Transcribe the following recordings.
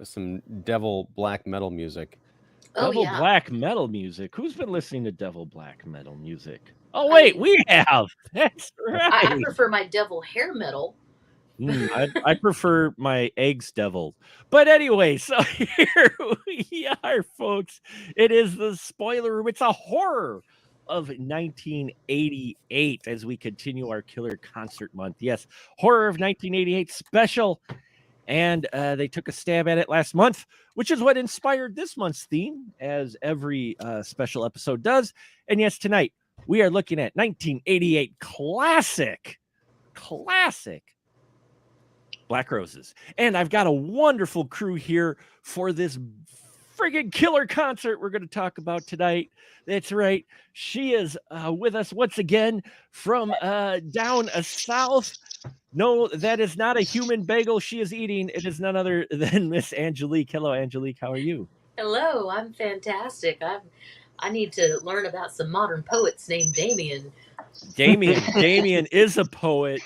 some devil black metal music. Oh Devil yeah. black metal music. Who's been listening to devil black metal music? Oh I wait, mean, we have. That's I right. prefer my devil hair metal. I prefer my eggs deviled. But anyway, so here we are, folks. It is the spoiler room. It's a horror of 1988 as we continue our killer concert month. Yes, horror of 1988 special. And they took a stab at it last month, which is what inspired this month's theme, as every special episode does. And yes, tonight we are looking at 1988 classic Black Roses. And I've got a wonderful crew here for this friggin' killer concert we're going to talk about tonight. That's right. She is with us once again from down south. No, that is not a human bagel she is eating. It is none other than Miss Angelique. Hello, Angelique. How are you? Hello, I'm fantastic. I need to learn about some modern poets named Damien. Damien is a poet.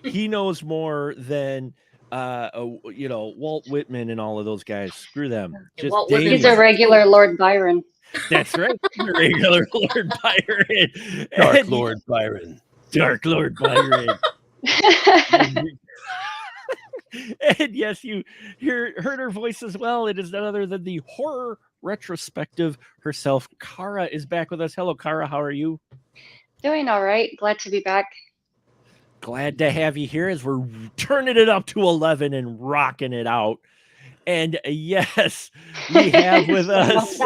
He knows more than Walt Whitman and all of those guys. Screw them. And Walt Whitman Damien. He's a regular Lord Byron. That's right. The regular Lord Byron. Dark Lord Byron. Dark Lord Byron. And yes, you heard her voice as well. It is none other than the horror retrospective herself. Kara is back with us. Hello, Kara. How are you? Doing all right. Glad to be back. Glad to have you here as we're turning it up to 11 and rocking it out. And yes, we have with us.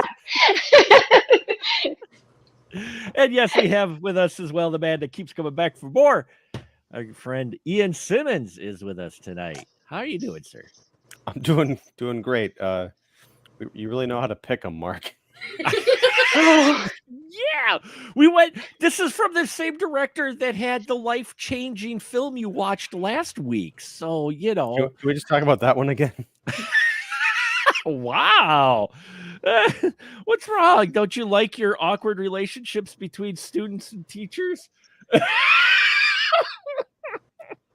And yes, we have with us as well the man that keeps coming back for more. Our friend Ian Simmons is with us tonight. How are you doing, sir? I'm doing great. You really know how to pick them, Mark. Yeah, we went. This is from the same director that had the life-changing film you watched last week. So Can we just talk about that one again? Wow. What's wrong? Don't you like your awkward relationships between students and teachers?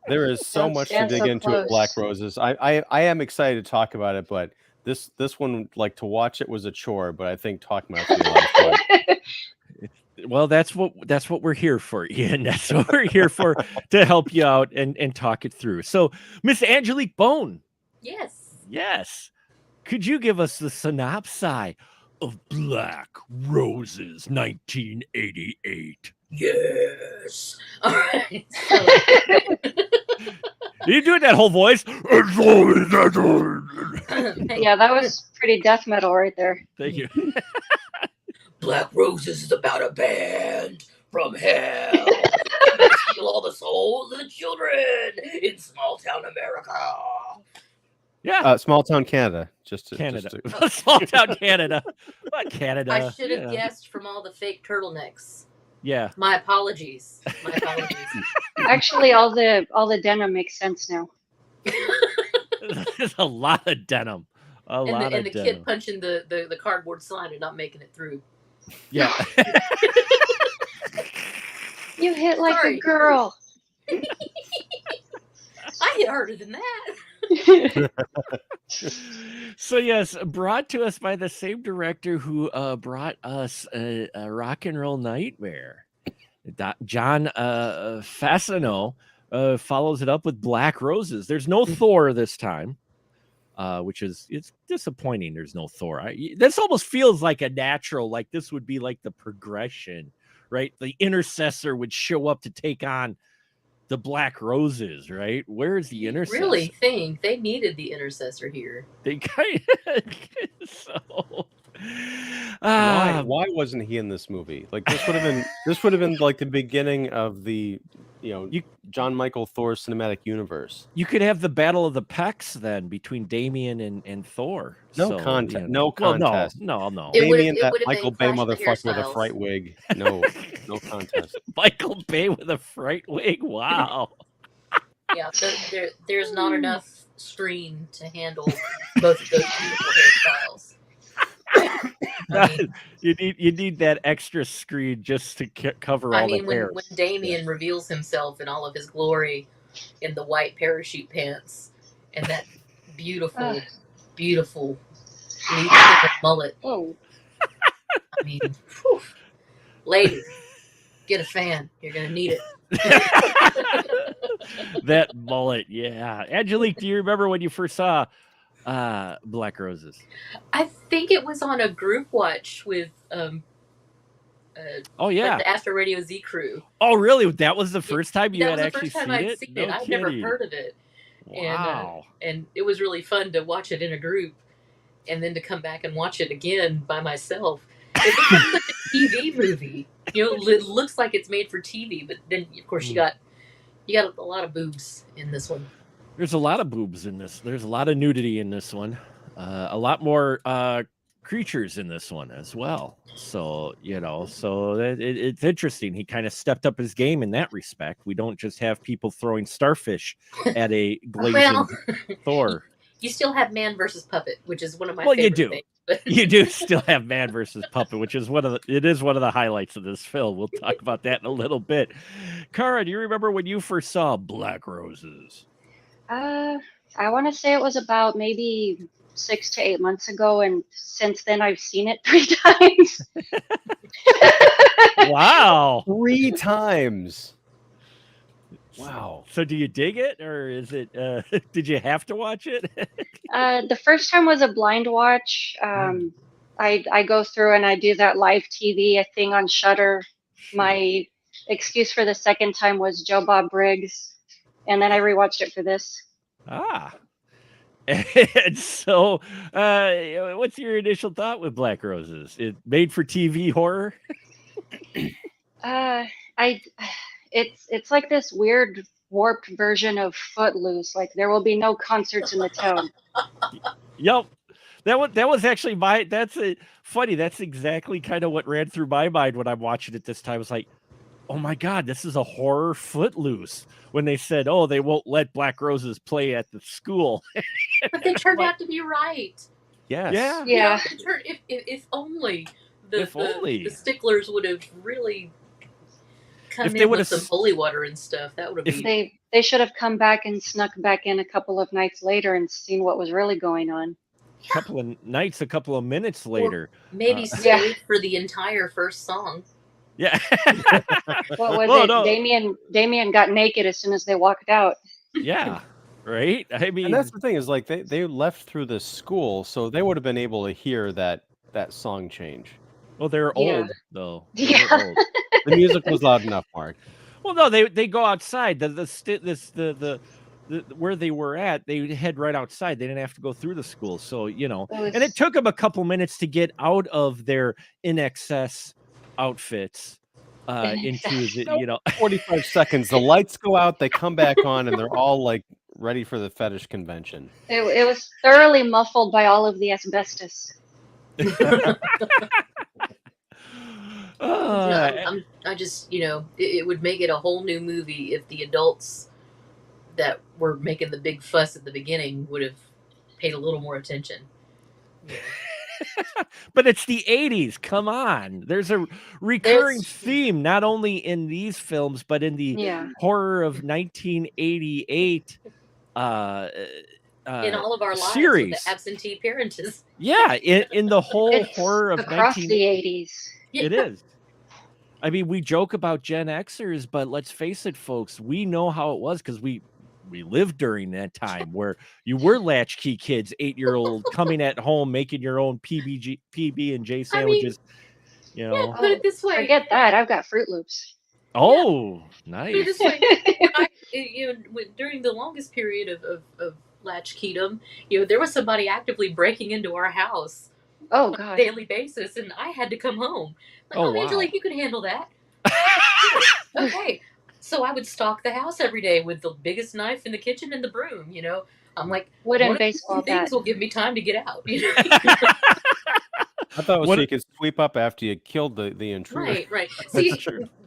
There is so Don't much to stand dig so into at close. Black Roses. I am excited to talk about it, but this one, like, to watch it was a chore, but I think talking about it would be a lot of fun. Well, that's what we're here for, Ian. That's what we're here for, to help you out and talk it through. So, Miss Angelique Bone, Yes. could you give us the synopsis of Black Roses 1988? Yes. All right. So, You doing that whole voice? Yeah, that was pretty death metal right there. Thank you. Black Roses is about a band from hell that steal all the souls of the children in small town America. Yeah, Small town Canada. Canada. Small town Canada. What Canada? I should have guessed from all the fake turtlenecks. Yeah. My apologies. Actually, all the denim makes sense now. There's a lot of denim. And the kid punching the cardboard sign and not making it through. Yeah. You hit like Sorry. a girl. I hit harder than that. So yes, brought to us by the same director who brought us a Rock and Roll Nightmare. John Fasano follows it up with Black Roses. There's no Thor this time, which is it's disappointing. There's no Thor. This almost feels like a natural. Like this would be like the progression, right? The intercessor would show up to take on the Black Roses, right? Where is the intercessor? Really think they needed the intercessor here. They kind of so. Why wasn't he in this movie? Like, this would have been like the beginning of the John Michael Thor cinematic universe. You could have the Battle of the Pecs then between Damien and Thor. No contest. No contest. No. Damien, it that would've Michael been Bay Clash of the motherfucker with a Hairstyles. fright wig. No contest. Michael Bay with a fright wig. Wow. Yeah, there's not enough screen to handle both of those beautiful hairstyles. I mean, You need that extra screen just to cover all the hair. when Damien reveals himself in all of his glory in the white parachute pants and that beautiful beautiful lead singer mullet. Oh, I mean, whew. Ladies, get a fan. You're gonna need it. That mullet, yeah. Angelique, do you remember when you first saw Black Roses? I think it was on a group watch with Oh yeah. the Astro Radio Z crew. Oh really? That was the first time you That had was the actually first time seen I'd it? seen No it. I'd never kidding. heard of it. Wow. And it was really fun to watch it in a group, and then to come back and watch it again by myself. It looks like a TV movie. You know, it looks like it's made for TV, but then of course you got a lot of boobs in this one. There's a lot of boobs in this. There's a lot of nudity in this one. A lot more creatures in this one as well. So, it's interesting. He kind of stepped up his game in that respect. We don't just have people throwing starfish at a blazing Thor. You still have man versus puppet, which is one of my Well, favorite you do. things. But You do still have man versus puppet, which is one of the highlights of this film. We'll talk about that in a little bit. Cara, do you remember when you first saw Black Roses? I want to say it was about maybe 6 to 8 months ago, and since then I've seen it 3 times. Wow. 3 times. Wow. So do you dig it, or is it did you have to watch it? The first time was a blind watch. I go through and I do that live TV thing on Shudder. My excuse for the second time was Joe Bob Briggs, and then I rewatched it for this. And so what's your initial thought with Black Roses? It made for TV horror? It's like this weird warped version of Footloose. Like there will be no concerts in the town. Yep. That was actually funny. That's exactly kind of what ran through my mind when I'm watching it this time. I was like, oh my God, this is a horror Footloose. When they said, oh, they won't let Black Roses play at the school. But they turned out to be right. Yes. Yeah. Yeah. If only the sticklers would have really come If they in would with have some holy water and stuff, that would have been. They should have come back and snuck back in a couple of nights later and seen what was really going on. A couple of minutes later. Or maybe stayed for the entire first song. Yeah. What was it? No. Damien got naked as soon as they walked out. Yeah. Right? I mean, and that's the thing is like they left through the school, so they would have been able to hear that song change. Well, they're old though. Yeah. Old. The music was loud enough, Mark. Well, no, they go outside. The where they were at, they head right outside. They didn't have to go through the school. So, and it took them a couple minutes to get out of their in excess outfits into the 45 seconds. The lights go out, they come back on, and they're all like ready for the fetish convention. It was thoroughly muffled by all of the asbestos. I just, it would make it a whole new movie if the adults that were making the big fuss at the beginning would have paid a little more attention. Yeah. But it's the 80s. Come on. There's a recurring theme, not only in these films, but in the horror of 1988 in all of our lives series. With the absentee parentage. Yeah, in the whole horror of across the 80s. It is. I mean, we joke about Gen Xers, but let's face it, folks, we know how it was because we lived during that time where you were latchkey kids, 8-year-old coming at home, making your own PB and J sandwiches. Yeah, put it this way. Forget that. I've got Fruit Loops. Oh, nice. Put it this way. During the longest period of latchkeydom, there was somebody actively breaking into our house. Oh, on God. a daily basis, and I had to come home. Like, wow. Angelique, you can handle that. Okay. So I would stalk the house every day with the biggest knife in the kitchen and the broom, I'm like, wooden baseball bat. Things will give me time to get out. I thought it was so you could sweep up after you killed the intruder. Right. See,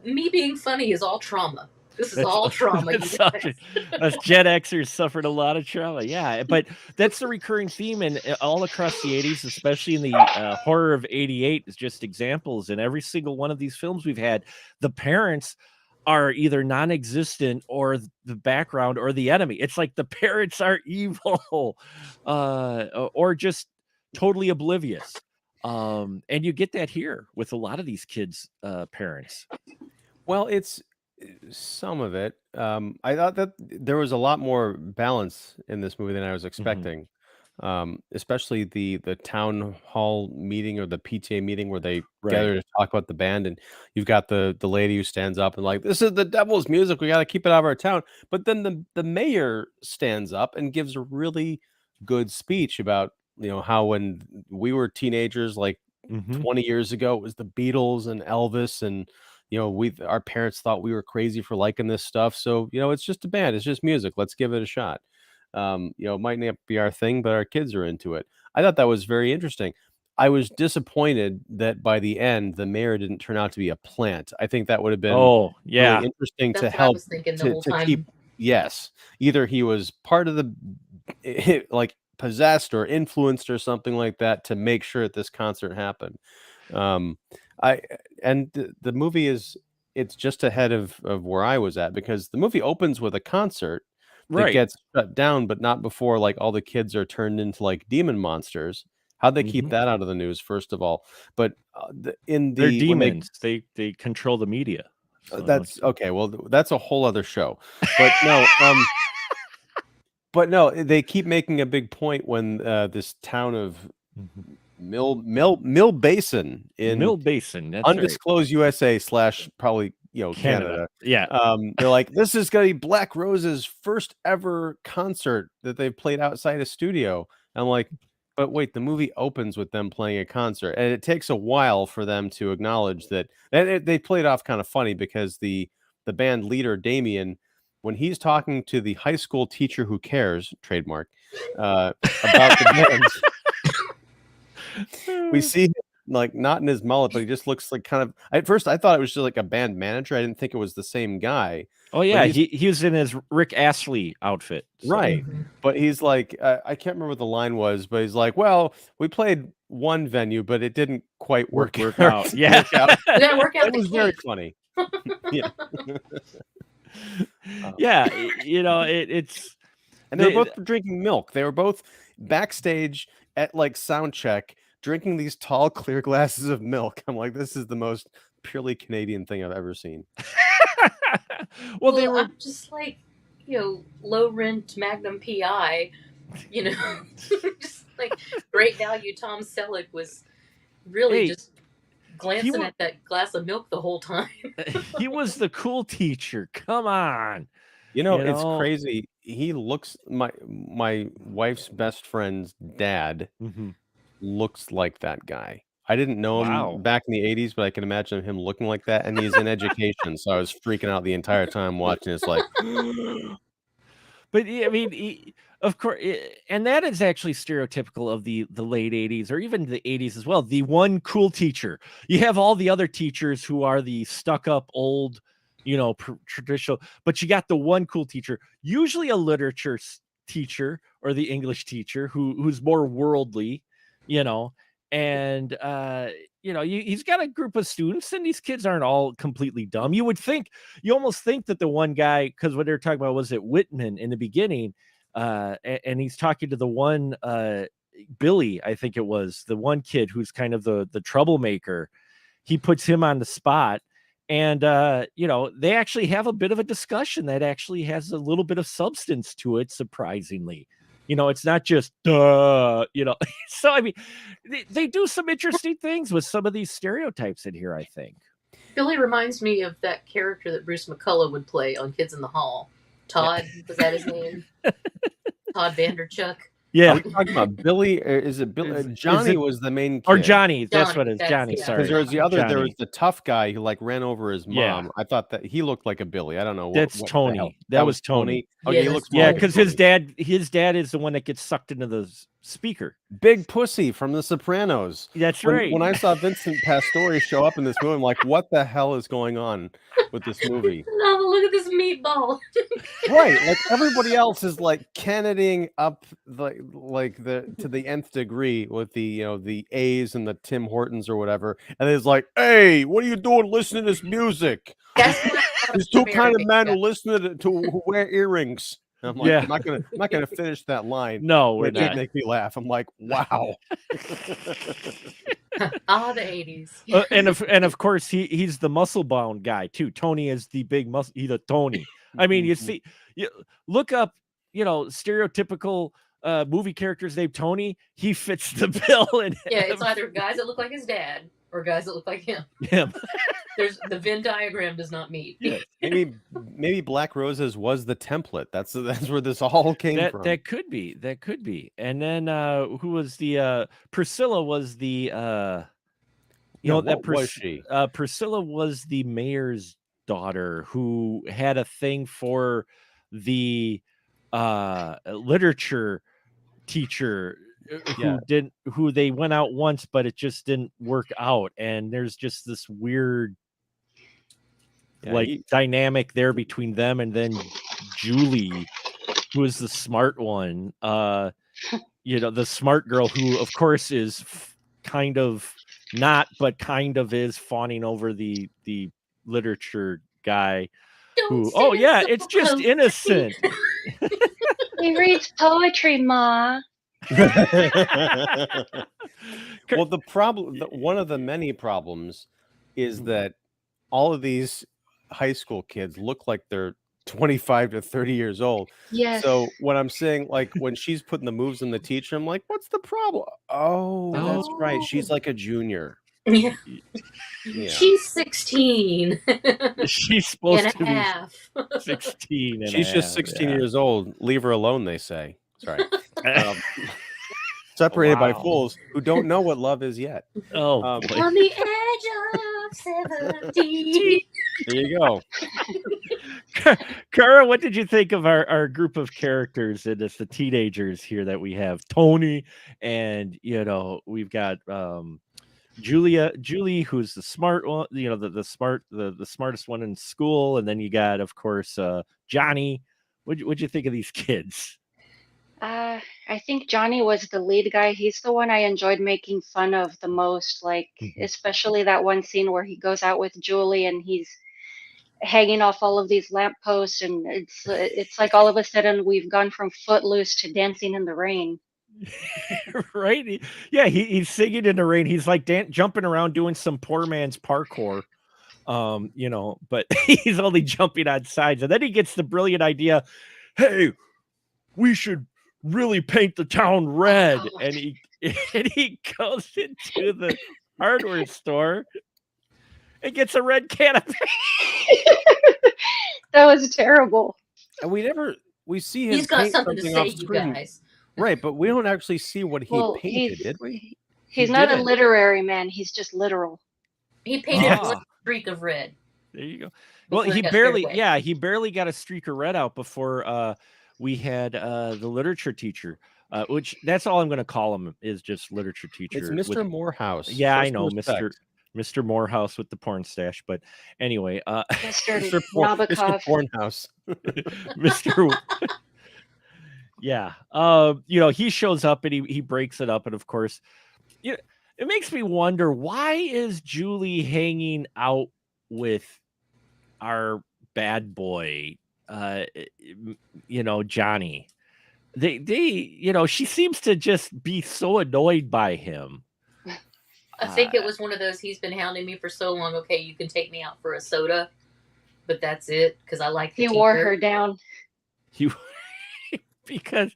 me being funny is all trauma. This is all trauma. Us Gen Xers suffered a lot of trauma. Yeah, but that's the recurring theme and all across the 80s, especially in the horror of 88 is just examples. In every single one of these films we've had, the parents are either non-existent or the background or the enemy. It's like the parents are evil, or just totally oblivious. And you get that here with a lot of these kids' parents. Well, it's some of it. I thought that there was a lot more balance in this movie than I was expecting. Especially the town hall meeting or the PTA meeting where they gather to talk about the band, and you've got the lady who stands up and like, this is the devil's music, we got to keep it out of our town. But then the mayor stands up and gives a really good speech about, you know, how when we were teenagers, like 20 years ago, it was the Beatles and Elvis, and you know, our parents thought we were crazy for liking this stuff. So, you know, it's just a band, it's just music. Let's give it a shot. You know, it might not be our thing, but our kids are into it. I thought that was very interesting. I was disappointed that by the end, the mayor didn't turn out to be a plant. I think that would have been really interesting That's to what I help was thinking the whole time. keep. Yes, either he was part of the like possessed or influenced or something like that to make sure that this concert happened. The movie it's just ahead of where I was at, because the movie opens with a concert that gets shut down, but not before like all the kids are turned into like demon monsters. How'd they keep that out of the news, first of all? But they're demons. They control the media. So that's okay. Well, that's a whole other show. But no, but no, they keep making a big point when this town of Mill Basin in Mill Basin, that's undisclosed USA / probably, you know, Canada. Yeah. They're like, this is gonna be Black Rose's first ever concert that they've played outside a studio. I'm like, but wait, the movie opens with them playing a concert, and it takes a while for them to acknowledge that. And they played off kind of funny because the band leader Damien, when he's talking to the high school teacher who cares, trademark, about the bands, we see him like not in his mullet, but he just looks like kind of. At first, I thought it was just like a band manager. I didn't think it was the same guy. Oh yeah, he was in his Rick Astley outfit, so. Right? But he's like, I can't remember what the line was, but he's like, well, we played one venue, but it didn't quite work out. Yeah, It was very funny. Yeah, yeah, you know, it's. And they were both drinking milk. They were both backstage at like sound check, drinking these tall, clear glasses of milk. I'm like, this is the most purely Canadian thing I've ever seen. Well, they were just like, you know, low rent Magnum PI, you know, just like great value. Tom Selleck was really just glancing at that glass of milk the whole time. He was the cool teacher. Come on. You know, it's crazy. He looks, my wife's best friend's dad looks like that guy. I didn't know him back in the 80s, but I can imagine him looking like that. And he's in education. So I was freaking out the entire time watching. It's like, but I mean, of course, and that is actually stereotypical of the late 80s or even the 80s as well. The one cool teacher. You have all the other teachers who are the stuck up old, you know, traditional, but you got the one cool teacher, usually a literature teacher or the English teacher who's more worldly, you know, and you know, he's got a group of students, and these kids aren't all completely dumb. You almost think that the one guy, because what they're talking about was it Whitman in the beginning, and he's talking to the one Billy, I think it was the one kid who's kind of the troublemaker. He puts him on the spot. And, you know, they actually have a bit of a discussion that actually has a little bit of substance to it, surprisingly. You know, it's not just, you know. So, I mean, they do some interesting things with some of these stereotypes in here, I think. Billy reminds me of that character that Bruce McCullough would play on Kids in the Hall. Todd, was that his name? Todd Vanderchuck. Yeah. Are we talking about Billy? Or is it Billy? Johnny was the main kid. Or Johnny. That's what it is. Johnny, sorry. Because there was the other, Johnny. There was the tough guy who like ran over his mom. Yeah. I thought that he looked like a Billy. I don't know. That's Tony. That was Tony. Okay, he looks because his dad is the one that gets sucked into the speaker. Big Pussy from The Sopranos. That's When right. when I saw Vincent Pastore show up in this movie, I'm like, what the hell is going on with this movie? No, look at this meatball. Right, like everybody else is like Kennedying up the to the nth degree with the the A's and the Tim Hortons or whatever, and it's like, hey, what are you doing listening to this music? That's not There's two kind of American, men guys. who listen to who wear earrings. And I'm like, Yeah. I'm not gonna finish that line. No, we're It did not. make me laugh. I'm like, wow. Ah, the 80s. And of course he's the muscle bound guy too. Tony is the big muscle. He's a Tony. I mean, you see, you look up, stereotypical movie characters named Tony. He fits the bill. And Yeah, it's either guys that look like his dad or guys that look like him. him. There's the Venn diagram does not meet. Yeah. Maybe Black Roses was the template. That's where this all came from. That could be. And then who was the Priscilla was the what was she? Priscilla was the mayor's daughter who had a thing for the literature teacher who they went out once, but it just didn't work out. And there's just this weird dynamic there between them, and then Julie, who is the smart one, the smart girl who of course is kind of not, but kind of is fawning over the literature guy who, oh yeah, it's just innocent. He reads poetry, Ma. Well, one of the many problems is that all of these high school kids look like they're 25 to 30 years old. Yes. So when I'm saying, like, when she's putting the moves on the teacher, I'm like, what's the problem? Oh, that's right. She's like a junior. Yeah. Yeah. She's 16. She's supposed and to a half. be 16 and She's a just half, 16 yeah. years old. Leave her alone, they say. Sorry. Separated by Wow. fools who don't know what love is yet. Oh, boy. On the edge of 17. There you go. Kara, what did you think of our group of characters? And it's the teenagers here that we have Tony, and we've got Julie, who's the smart one, the smartest one in school, and then you got, of course, Johnny. What'd you think of these kids? I think Johnny was the lead guy. He's the one I enjoyed making fun of the most, like especially that one scene where he goes out with Julie and he's hanging off all of these lampposts, and it's like all of a sudden we've gone from Footloose to Dancing in the Rain. Right? Yeah, he's singing in the rain. He's like jumping around doing some poor man's parkour. But he's only jumping on sides, and then he gets the brilliant idea, hey, we should really paint the town red. And he goes into the hardware store and gets a red can of paint. That was terrible. And we see him. He's got paint something to something say, off you screen. guys. Right, but we don't actually see what he painted, did we? He's not a literary man. He's just literal. He painted one streak of red. There you go. Well, Before he got scared barely, away. he barely got a streak of red out before we had the literature teacher, which that's all I'm going to call him, is just literature teacher. It's Mr. Morehouse. Yeah, Show I know, some respect. Mr. Morehouse with the porn stash. But anyway, Mr. Mr. Nabokov. Pornhouse. Mr. Yeah, he shows up and he breaks it up, and of course, it makes me wonder, why is Julie hanging out with our bad boy, Johnny? She seems to just be so annoyed by him. I think it was one of those, he's been hounding me for so long. Okay, you can take me out for a soda, but that's it, because I like the He teacher. wore her down. Because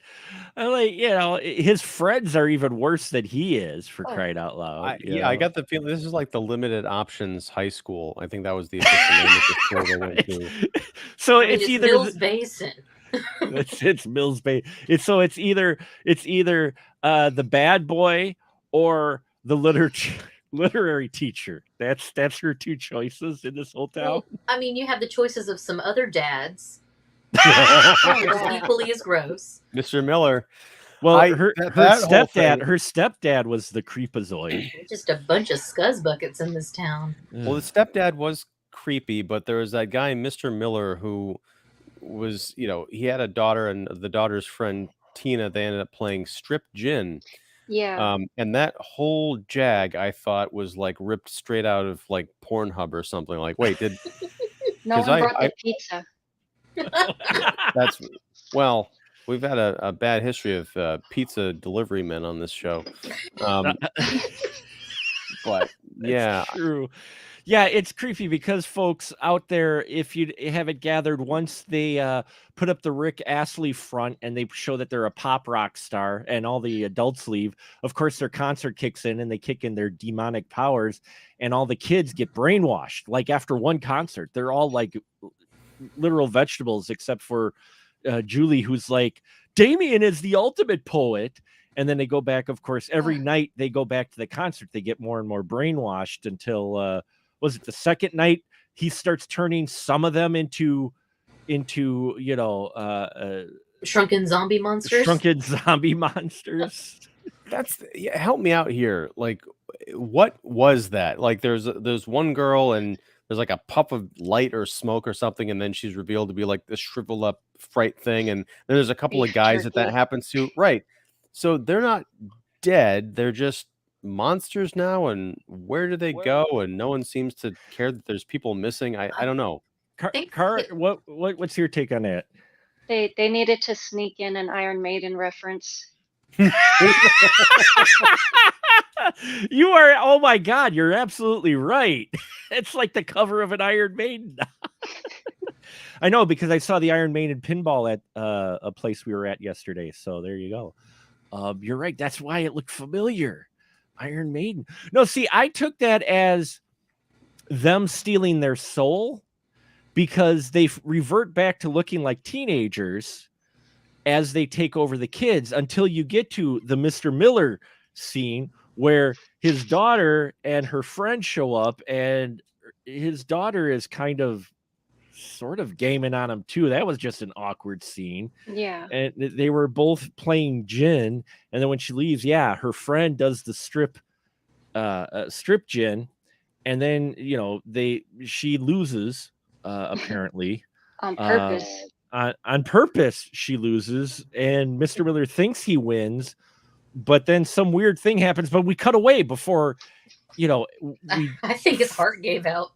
his friends are even worse than he is, for crying out loud. I got the feeling this is like the limited options high school. I think that was the official name of the school they went to. So it's either Mills Basin. it's Mills Bay. It's either the bad boy or the literary teacher. That's her two choices in this whole town. Well, I mean, you have the choices of some other dads. It's equally as gross. Mr. Miller. Well, I her that whole thing. stepdad was the creepazoid. We're just a bunch of scuzz buckets in this town. Well, the stepdad was creepy, but there was that guy, Mr. Miller, who was, he had a daughter, and the daughter's friend Tina. They ended up playing strip gin. Yeah. And that whole jag, I thought, was like ripped straight out of like Pornhub or something. Like, wait, No 'cause one brought the pizza. that's well, we've had a bad history of pizza delivery men on this show. But yeah, It's true. Yeah, it's creepy because folks out there, if you haven't gathered, once they put up the Rick Astley front and they show that they're a pop rock star and all the adults leave, of course their concert kicks in and they kick in their demonic powers and all the kids get brainwashed. Like after one concert, they're all like literal vegetables except for Julie, who's like, Damien is the ultimate poet. And then they go back, of course, every night they go back to the concert. They get more and more brainwashed until, was it the second night? He starts turning some of them into Shrunken zombie monsters. Shrunken zombie monsters. help me out here. Like, what was that? Like, there's one girl and there's like a puff of light or smoke or something, and then she's revealed to be like this shriveled up fright thing. And then there's a couple of guys that happens to, right? So they're not dead. They're just monsters now. And where do they go? And no one seems to care that there's people missing. I don't know. Car, what's your take on that? They needed to sneak in an Iron Maiden reference. You are, oh my God, you're absolutely right. It's like the cover of an Iron Maiden. I know, because I saw the Iron Maiden pinball at a place we were at yesterday. So there you go. You're right. That's why it looked familiar. Iron Maiden. No, see, I took that as them stealing their soul because they revert back to looking like teenagers as they take over the kids until you get to the Mr. Miller scene where his daughter and her friend show up, and his daughter is sort of gaming on him too. That was just an awkward scene. Yeah. And they were both playing gin, and then when she leaves, her friend does the strip gin, and then she loses apparently on purpose. On purpose she loses, and Mr. Miller thinks he wins, but then some weird thing happens, but we cut away before I think his heart gave out.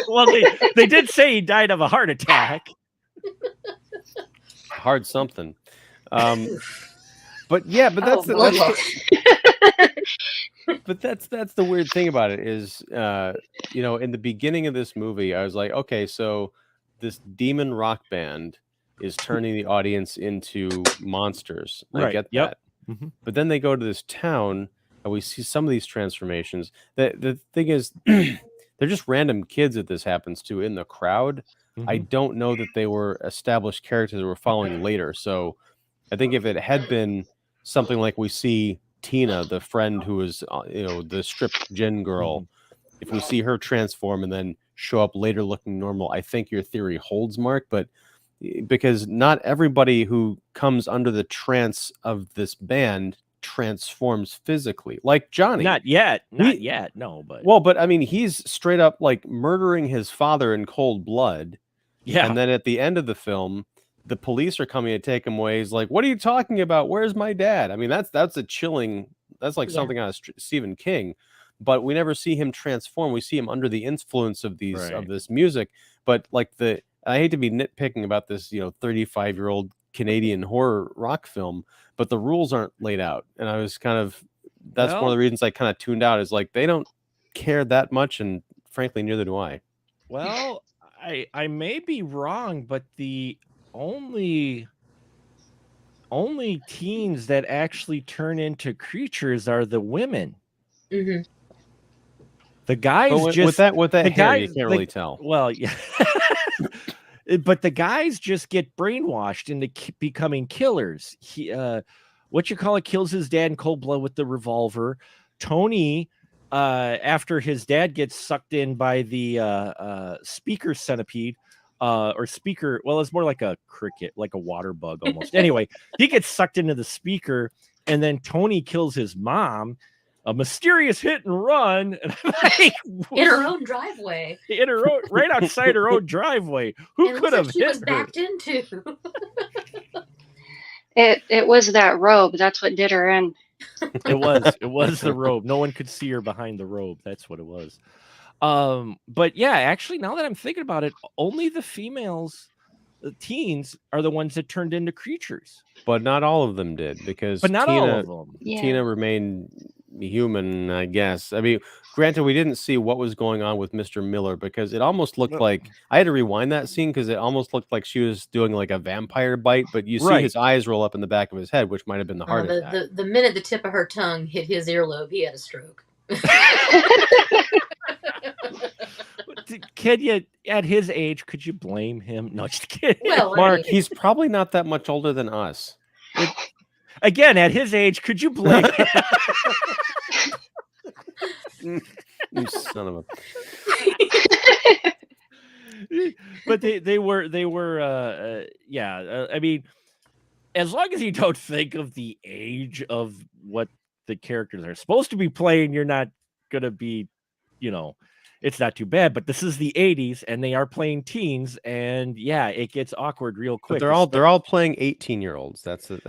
Well, they did say he died of a heart attack. Hard something. But that's that's the weird thing about it is, in the beginning of this movie, I was like, okay, so this demon rock band is turning the audience into monsters. I get that. Mm-hmm. But then they go to this town and we see some of these transformations. The thing is, they're just random kids that this happens to in the crowd. Mm-hmm. I don't know that they were established characters that we're following later. So I think if it had been something like we see Tina, the friend who is, the strip gin girl, mm-hmm. if we see her transform and then show up later looking normal, I think your theory holds, Mark. But because not everybody who comes under the trance of this band transforms physically, like Johnny. Not yet. No, but but I mean, he's straight up like murdering his father in cold blood. Yeah. And then at the end of the film, the police are coming to take him away. He's like, "What are you talking about? Where's my dad?" I mean, that's a chilling. That's like something out of Stephen King. But we never see him transform. We see him under the influence of of this music. But like I hate to be nitpicking about this, 35-year-old Canadian horror rock film, but the rules aren't laid out. And I was that's one of the reasons I kind of tuned out, is like, they don't care that much. And frankly, neither do I. Well, I may be wrong, but the only teens that actually turn into creatures are the women. Mm-hmm. The guys with that hair, you can't really tell. Well, yeah. But the guys just get brainwashed into becoming killers. He, kills his dad in cold blood with the revolver. Tony, after his dad gets sucked in by the speaker centipede, or speaker. Well, it's more like a cricket, like a water bug almost. Anyway, he gets sucked into the speaker, and then Tony kills his mom. A mysterious hit and run, and I'm like, in her own driveway. in her own, right outside her own driveway. Who And it could looks have like she hit was her? backed into. It was that robe. That's what did her in. It was the robe. No one could see her behind the robe. That's what it was. But yeah, actually, now that I'm thinking about it, only the females, the teens, are the ones that turned into creatures. But not all of them did, because But not all Tina of them. Yeah. Tina remained human, I guess. I mean, granted, we didn't see what was going on with Mr. Miller, because it almost looked No. like I had to rewind that scene, because it almost looked like she was doing like a vampire bite, but you see Right. his eyes roll up in the back of his head, which might have been the heart attack. The minute the tip of her tongue hit his earlobe, he had a stroke. Can you, at his age, could you blame him? No, just kidding. Well, I Mark, mean, he's probably not that much older than us. Again, at his age, could you blame him? You son of a. But they were I mean, as long as you don't think of the age of what the characters are supposed to be playing, you're not gonna be, it's not too bad. But this is the 80s, and they are playing teens, and yeah, it gets awkward real quick. But they're all playing 18-year-olds. That's the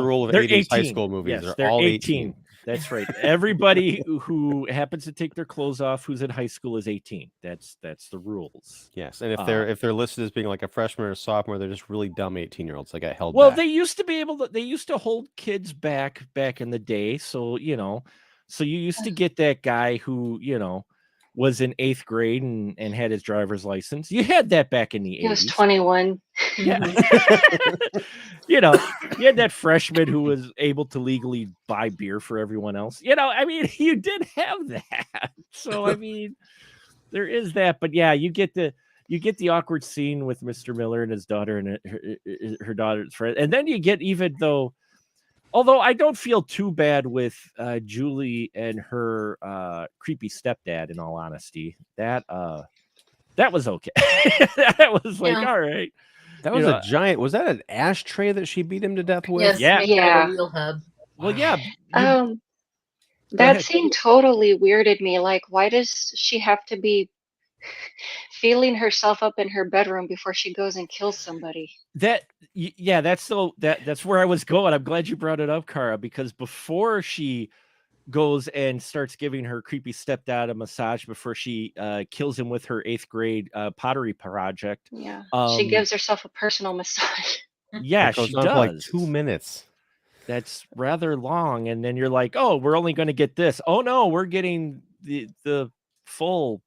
rule of They're 80s high 18. school movies. Yes, they're all 18. That's right. Everybody who happens to take their clothes off who's in high school is 18. That's the rules. Yes, and if they're listed as being like a freshman or a sophomore, they're just really dumb 18-year-olds. They got held Well, back. they used to be they used to hold kids back in the day. So, so you used to get that guy who, was in 8th grade and had his driver's license. You had that back in the 80s. He was 21. Yeah. You had that freshman who was able to legally buy beer for everyone else. I mean, you did have that. So, I mean, there is that. But yeah, you get the awkward scene with Mr. Miller and his daughter and her daughter's friend. And then you get, although I don't feel too bad with Julie and her creepy stepdad, in all honesty. That was okay. That was like, all right. That was a giant. Was that an ashtray that she beat him to death with? yes, Yeah. made out of a wheel hub. Well, yeah. That ahead. scene totally weirded me. Like, why does she have to be feeling herself up in her bedroom before she goes and kills somebody? That's where I was going. I'm glad you brought it up, Kara, because before she goes and starts giving her creepy stepdad a massage before she kills him with her 8th grade pottery project. Yeah, she gives herself a personal massage. Yeah, It goes she on does. for like 2 minutes. That's rather long, and then you're like, oh, we're only going to get this. Oh no, we're getting the full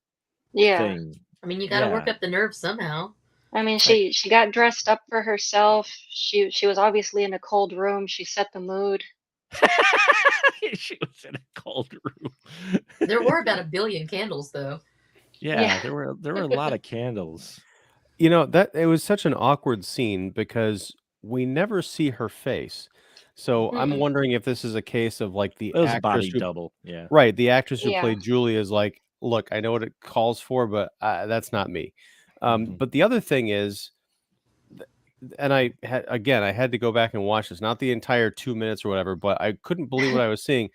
thing. I mean, you got to work up the nerves somehow. I mean, she got dressed up for herself. She was obviously in a cold room. She set the mood. She was in a cold room. There were about 1 billion candles, though. Yeah, there were a lot of candles. That it was such an awkward scene because we never see her face. So I'm wondering if this is a case of like the It was a actress body double. Yeah. right, the actress who Yeah. played Julie is like, look, I know what it calls for, but that's not me. But the other thing is, and I had to go back and watch this, not the entire 2 minutes or whatever, but I couldn't believe what I was seeing.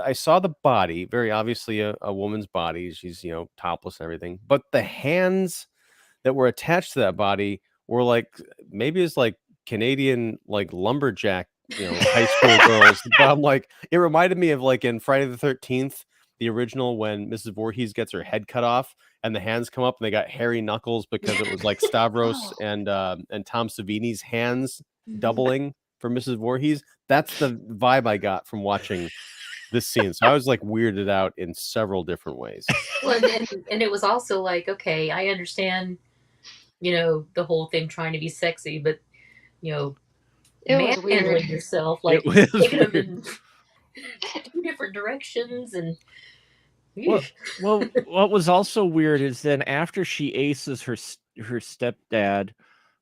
I saw the body, very obviously a woman's body. She's, topless and everything, but the hands that were attached to that body were like, maybe it's like Canadian, like lumberjack, high school girls. But I'm like, it reminded me of like in Friday the 13th, the original, when Mrs. Voorhees gets her head cut off and the hands come up and they got hairy knuckles because it was like Stavros and Tom Savini's hands doubling for Mrs. Voorhees. That's the vibe I got from watching this scene. So I was like weirded out in several different ways. Well, and it was also like, okay, I understand, the whole thing trying to be sexy, but, It was manhandling weird. yourself, like It was taking them weird. in 2 different directions, and Well, what was also weird is then after she aces her stepdad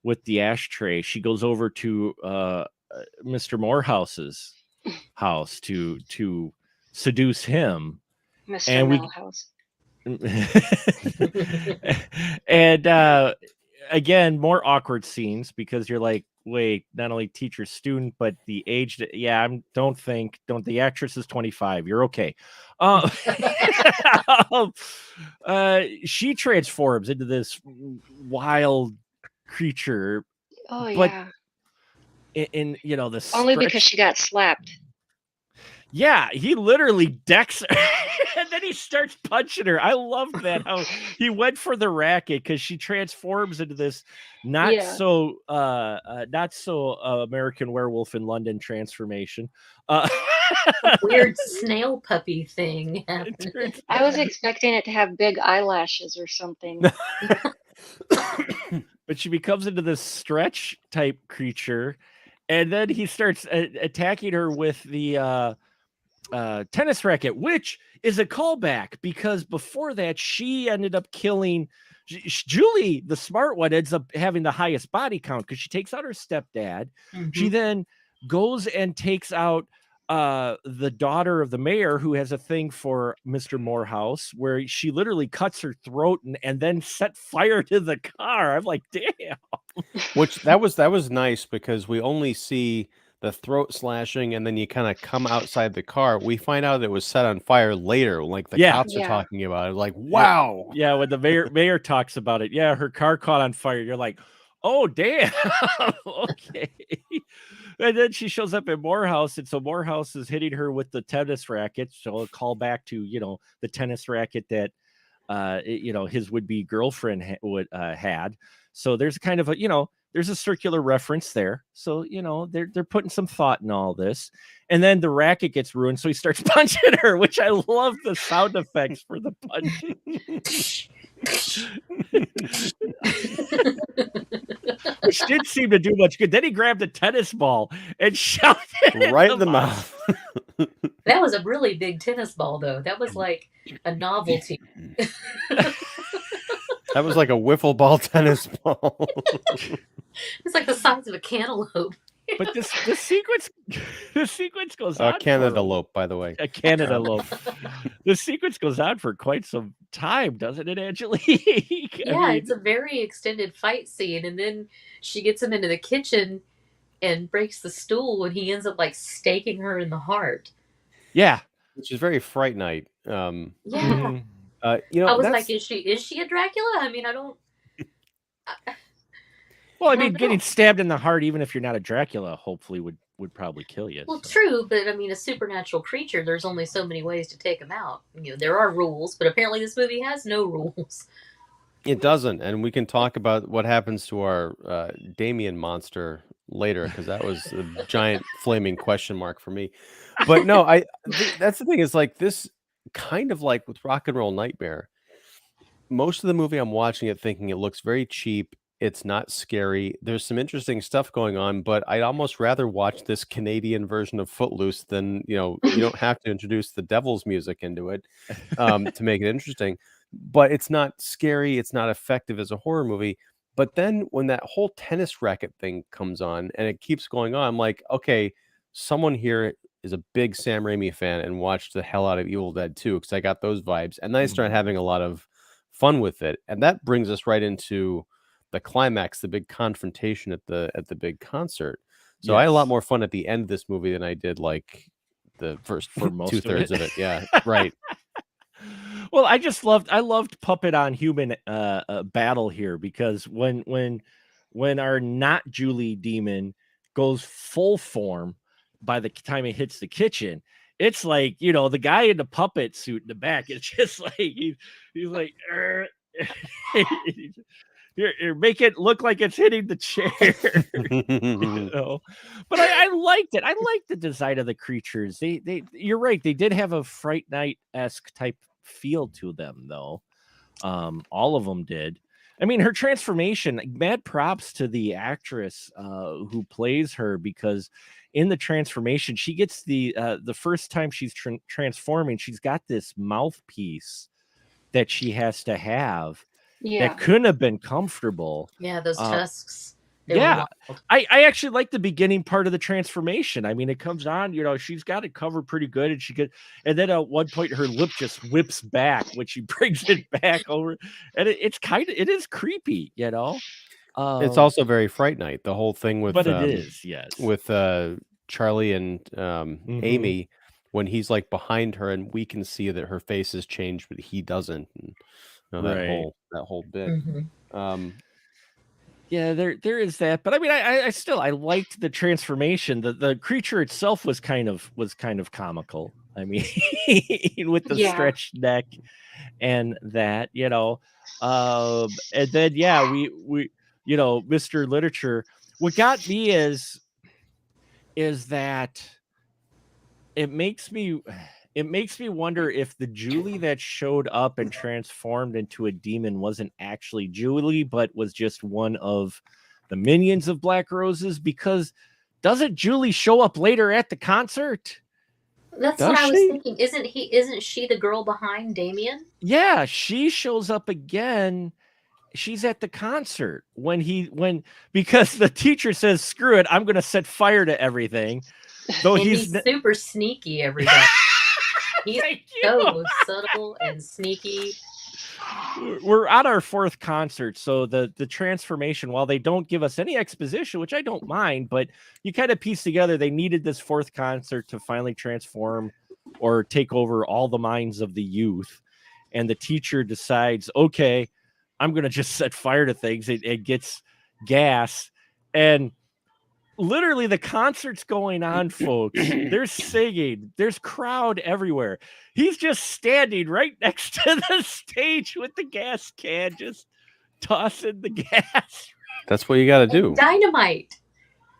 with the ashtray, she goes over to Mr. Morehouse's house to seduce him. Mr. And we- Millhouse. And again, more awkward scenes because you're like, wait, not only teacher student, but the age. Don't the actress is 25. You're okay. Uh, she transforms into this wild creature, Oh but yeah. in the Only because stretch. she got slapped. Yeah, he literally decks her and then he starts punching her. I love that how he went for the racket because she transforms into this not Yeah. so American Werewolf in London transformation. Weird snail puppy thing happening. I was expecting it to have big eyelashes or something. But she becomes into this stretch type creature, and then he starts attacking her with the tennis racket, which is a callback because before that she ended up killing Julie, the smart one, ends up having the highest body count because she takes out her stepdad. She then goes and takes out the daughter of the mayor, who has a thing for Mr. Morehouse, where she literally cuts her throat and then set fire to the car. I'm like, damn. Which that was nice because we only see the throat slashing and then you kind of come outside the car. We find out it was set on fire later, like the cops are talking about it. Like, wow. Yeah, when the mayor talks about it, yeah, her car caught on fire. You're like, oh damn. Okay. And then she shows up at Morehouse, and so Morehouse is hitting her with the tennis racket. So a call back to the tennis racket that his would-be girlfriend had. So there's kind of there's a circular reference there. So they're putting some thought in all this. And then the racket gets ruined, so he starts punching her, which I love the sound effects for the punching. Which didn't seem to do much good. Then he grabbed a tennis ball and shoved it right in the mouth. That was a really big tennis ball, though. That was like a novelty. That was like a wiffle ball tennis ball. It's like the size of a cantaloupe. But the sequence goes on. Cantaloupe, by the way. A Cantaloupe. The sequence goes on for quite some time, doesn't it, Angelique? It's a very extended fight scene, and then she gets him into the kitchen and breaks the stool, and he ends up like staking her in the heart. Yeah, which is very Fright Night. I was like, is she a Dracula? I mean, I don't. Well, I mean, getting stabbed in the heart, even if you're not a Dracula, hopefully would probably kill you. Well, true, but I mean, a supernatural creature, there's only so many ways to take him out. There are rules, but apparently this movie has no rules. It doesn't, and we can talk about what happens to our Damien monster later, because that was a giant flaming question mark for me. But no, that's the thing, is like this kind of like with Rock and Roll Nightmare. Most of the movie I'm watching it thinking it looks very cheap. It's not scary. There's some interesting stuff going on, but I'd almost rather watch this Canadian version of Footloose than, you don't have to introduce the devil's music into it to make it interesting. But it's not scary. It's not effective as a horror movie. But then when that whole tennis racket thing comes on and it keeps going on, I'm like, okay, someone here is a big Sam Raimi fan and watched the hell out of Evil Dead 2 because I got those vibes. And then I started having a lot of fun with it. And that brings us right into the climax, the big confrontation at the big concert. So I had a lot more fun at the end of this movie than I did like the first 2/3 of it. Yeah, right. Well, I loved puppet on human battle here, because when our not Julie demon goes full form by the time it hits the kitchen, it's like, the guy in the puppet suit in the back, it's just like he's like Here, make it look like it's hitting the chair. But I liked it. I liked the design of the creatures. You're right. They did have a Fright Night-esque type feel to them, though. All of them did. I mean, her transformation, mad props to the actress who plays her, because in the transformation, she gets the first time she's transforming, she's got this mouthpiece that she has to have. Yeah. That couldn't have been comfortable. Yeah, those tusks. I actually like the beginning part of the transformation. I mean, it comes on, she's got it covered pretty good, and then at one point her lip just whips back when she brings it back over, and it is creepy, It's also very Fright Night. The whole thing with but it is, yes. with Charlie and Mhm. Amy, when he's like behind her and we can see that her face has changed, but he doesn't. And, that Right. whole bit. Yeah, there is that, but I mean, I still liked the transformation. The creature itself was kind of comical. I mean, with the Yeah. stretched neck and that, and then we Mr. Literature. What got me is that it makes me wonder if the Julie that showed up and transformed into a demon wasn't actually Julie, but was just one of the minions of Black Roses. Because doesn't Julie show up later at the concert? That's Does what I was she? thinking. Isn't she the girl behind Damien? Yeah, she shows up again. She's at the concert because the teacher says, "Screw it, I'm going to set fire to everything." Though And he's super sneaky, everybody. He's so subtle and sneaky. We're at our 4th concert, so the transformation, while they don't give us any exposition, which I don't mind, but you kind of piece together they needed this 4th concert to finally transform or take over all the minds of the youth. And the teacher decides, okay, I'm going to just set fire to things. It gets gas. And literally the concert's going on, folks. There's singing. There's crowd everywhere. He's just standing right next to the stage with the gas can, just tossing the gas. That's what you got to do. And dynamite.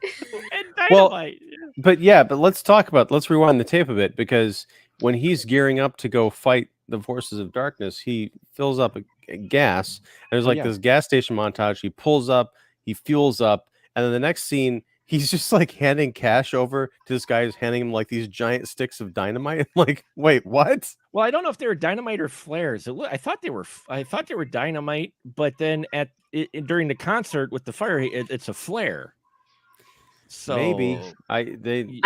And dynamite. Well, but let's rewind the tape a bit, because when he's gearing up to go fight the forces of darkness, he fills up a gas. And there's like this gas station montage. He pulls up, he fuels up, and then the next scene, he's just like handing cash over to this guy who's handing him like these giant sticks of dynamite. I'm like, wait, what? Well, I don't know if they were dynamite or flares. I thought they were dynamite, but then during the concert with the fire, it's a flare. So maybe I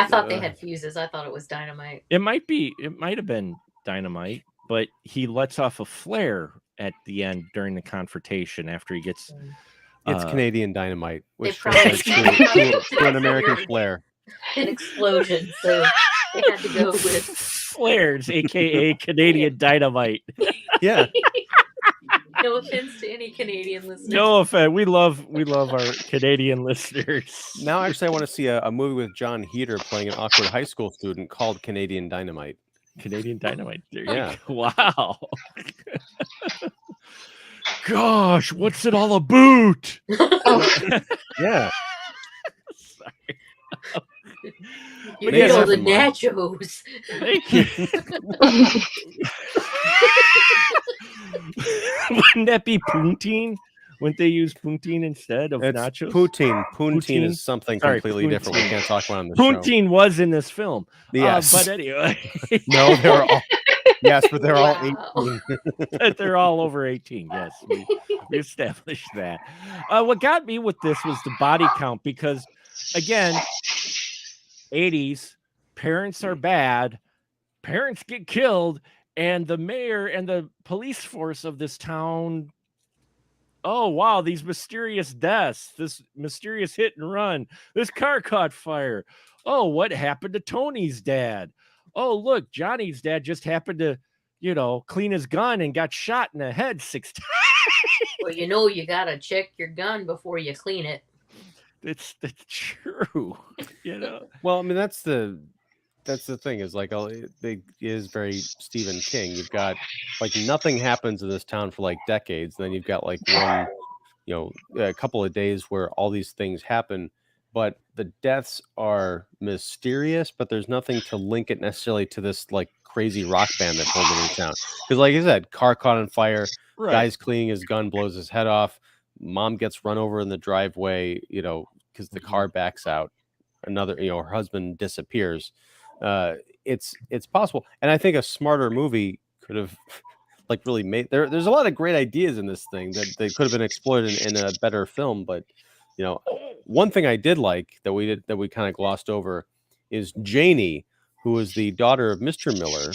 thought they had fuses. I thought it was dynamite. It might have been dynamite, but he lets off a flare at the end during the confrontation after he gets. It's Canadian dynamite, which translates to an American flare. An explosion, so they had to go with flares, aka Canadian dynamite. Yeah. No offense to any Canadian listeners. No offense. We love our Canadian listeners. Now, actually, I want to see a movie with John Heater playing an awkward high school student called Canadian Dynamite. Canadian Dynamite. Yeah. Wow. Gosh, what's it all about? Yeah. Sorry. You know the nachos. Thank you. Wouldn't that be poutine? Wouldn't they use poutine instead of nachos? Poutine is something completely different. We can't talk about on the show. Poutine was in this film. Yes. But anyway. No, they were all. Yes, but they're all 18. They're all over 18. Yes, we established that. What got me with this was the body count, because, again, 80s, parents are bad, parents get killed, and the mayor and the police force of this town, oh, wow, these mysterious deaths, this mysterious hit and run, this car caught fire. Oh, what happened to Tony's dad? Oh, look, Johnny's dad just happened to, clean his gun and got shot in the head 6 times. Well, you got to check your gun before you clean it. That's true. Well, I mean, that's the thing, is like, it is very Stephen King. You've got like nothing happens in this town for like decades. Then you've got like one, a couple of days where all these things happen, but the deaths are mysterious, but there's nothing to link it necessarily to this like crazy rock band that pulled into town. Because like I said, car caught on fire, Right. Guy's cleaning his gun, blows his head off. Mom gets run over in the driveway, because the car backs out. Another, her husband disappears. It's possible. And I think a smarter movie could have like really made there's a lot of great ideas in this thing that they could have been exploited in a better film. But one thing I did like that we kind of glossed over is Janie, who is the daughter of Mr. Miller.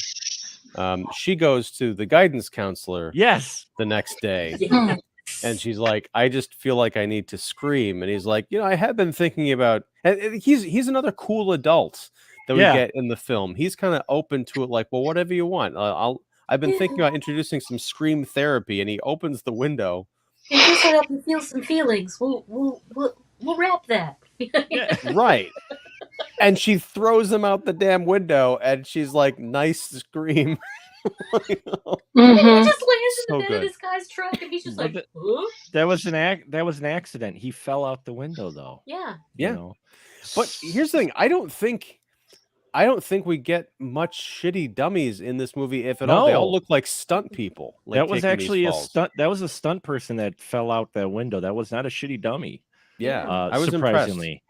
She goes to the guidance counselor Yes. the next day. Yes. And she's like, I just feel like I need to scream. And he's like, I have been thinking about, and he's another cool adult that we Yeah. get in the film. He's kind of open to it, like, well, whatever you want. I've been thinking about introducing some scream therapy, and he opens the window. And this will help you feel some feelings. We'll wrap that. Yeah. Right. And she throws him out the damn window, and she's like, nice scream. And he Mhm. just lands in So the bed of good. this guy's truck, and he's just But like, huh? that was an accident. He fell out the window, though. Yeah. Yeah. You know? But here's the thing: I don't think we get much shitty dummies in this movie, if at all. They all No. look like stunt people. Like, That was taking these actually a falls. stunt. That was a stunt person that fell out that window. That was not a shitty dummy. Yeah, Yeah. I was impressed. Surprisingly.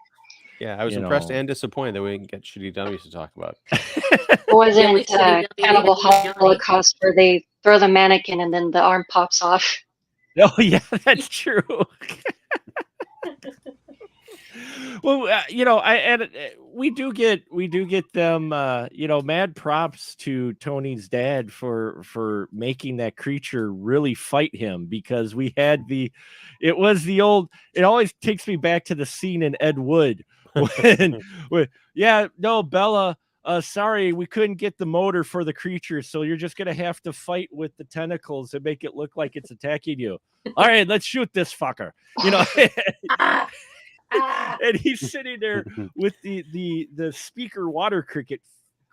Yeah, I was You impressed know. and disappointed that we didn't get shitty dummies to talk about. It wasn't shitty dummy Cannibal named Johnny. Holocaust where they throw the mannequin and then the arm pops off. Oh yeah, that's true. Well, we do get them. Mad props to Tony's dad for making that creature really fight him, because we had it always takes me back to the scene in Ed Wood when Bella. Sorry, we couldn't get the motor for the creature, so you're just gonna have to fight with the tentacles and make it look like it's attacking you. All right, let's shoot this fucker. And he's sitting there with the speaker water cricket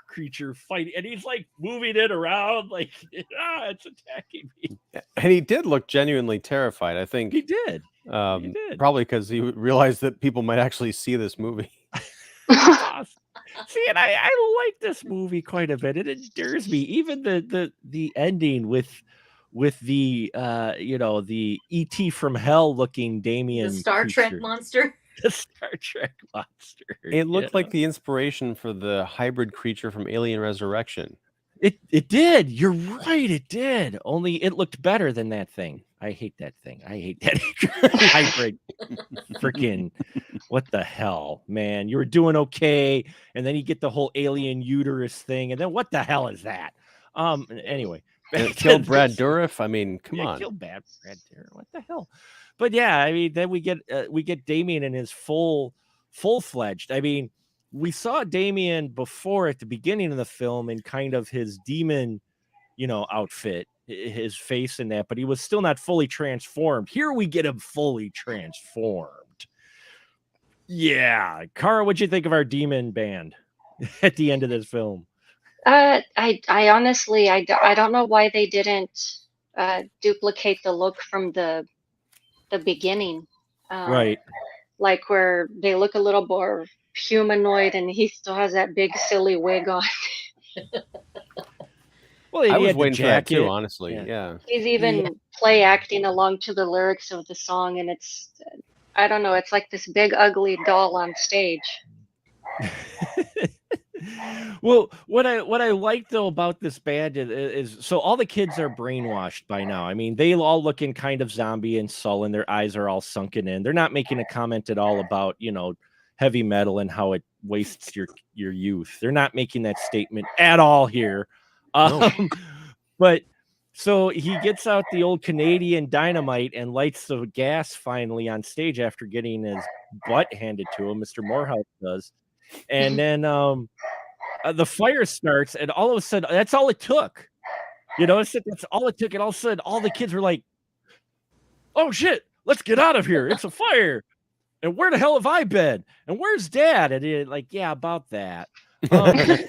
creature fighting, and he's like moving it around like, it's attacking me. And he did look genuinely terrified. I think He did. probably because he realized that people might actually see this movie. Awesome. See, and I like this movie quite a bit. It endears me. Even the ending with the the ET from hell looking Damien, The Star creature. Trek monster. The Star Trek monster. It looked like the inspiration for the hybrid creature from Alien Resurrection. It did. You're right. It did. Only it looked better than that thing. I hate that thing. I hate that hybrid. Freaking what the hell, man? You were doing okay, and then you get the whole alien uterus thing, and then what the hell is that? Anyway, It killed Brad Dourif. I mean, come on. Killed Brad Dourif. What the hell? But yeah, I mean, then we get Damien in his full-fledged. I mean, we saw Damien before at the beginning of the film in kind of his demon, outfit, his face and that, but he was still not fully transformed. Here we get him fully transformed. Yeah, Cara, what'd you think of our demon band at the end of this film? I honestly I don't know why they didn't duplicate the look from the beginning. Right. Like where they look a little more humanoid, and he still has that big silly wig on. Well, I was waiting for that too, honestly. Yeah. Yeah. He's even play acting along to the lyrics of the song, and it's, I don't know, it's like this big ugly doll on stage. Well, what I like though about this band is so all the kids are brainwashed by now. I mean, they all look in kind of zombie and sullen. Their eyes are all sunken in. They're not making a comment at all about heavy metal and how it wastes your youth. They're not making that statement at all here. No. But so he gets out the old Canadian dynamite and lights the gas finally on stage after getting his butt handed to him. Mr. Morehouse does. And then the fire starts, and all of a sudden, that's all it took. That's all it took. And all of a sudden, all the kids were like, oh, shit, let's get out of here. It's a fire. And where the hell have I been? And where's Dad? And he yeah, about that. Everyone's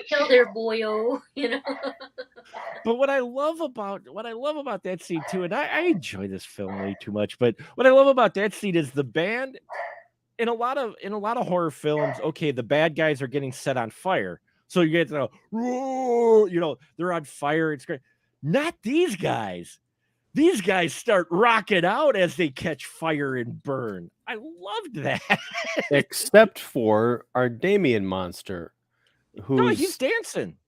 killed there, boyo. But what I love about that scene too, and I enjoy this film way too much, but what I love about that scene is the band. In a lot of horror films, okay, the bad guys are getting set on fire, so you get to they're on fire. It's great. Not these guys. These guys start rocking out as they catch fire and burn. I loved that. Except for our Damien monster, No, he's dancing.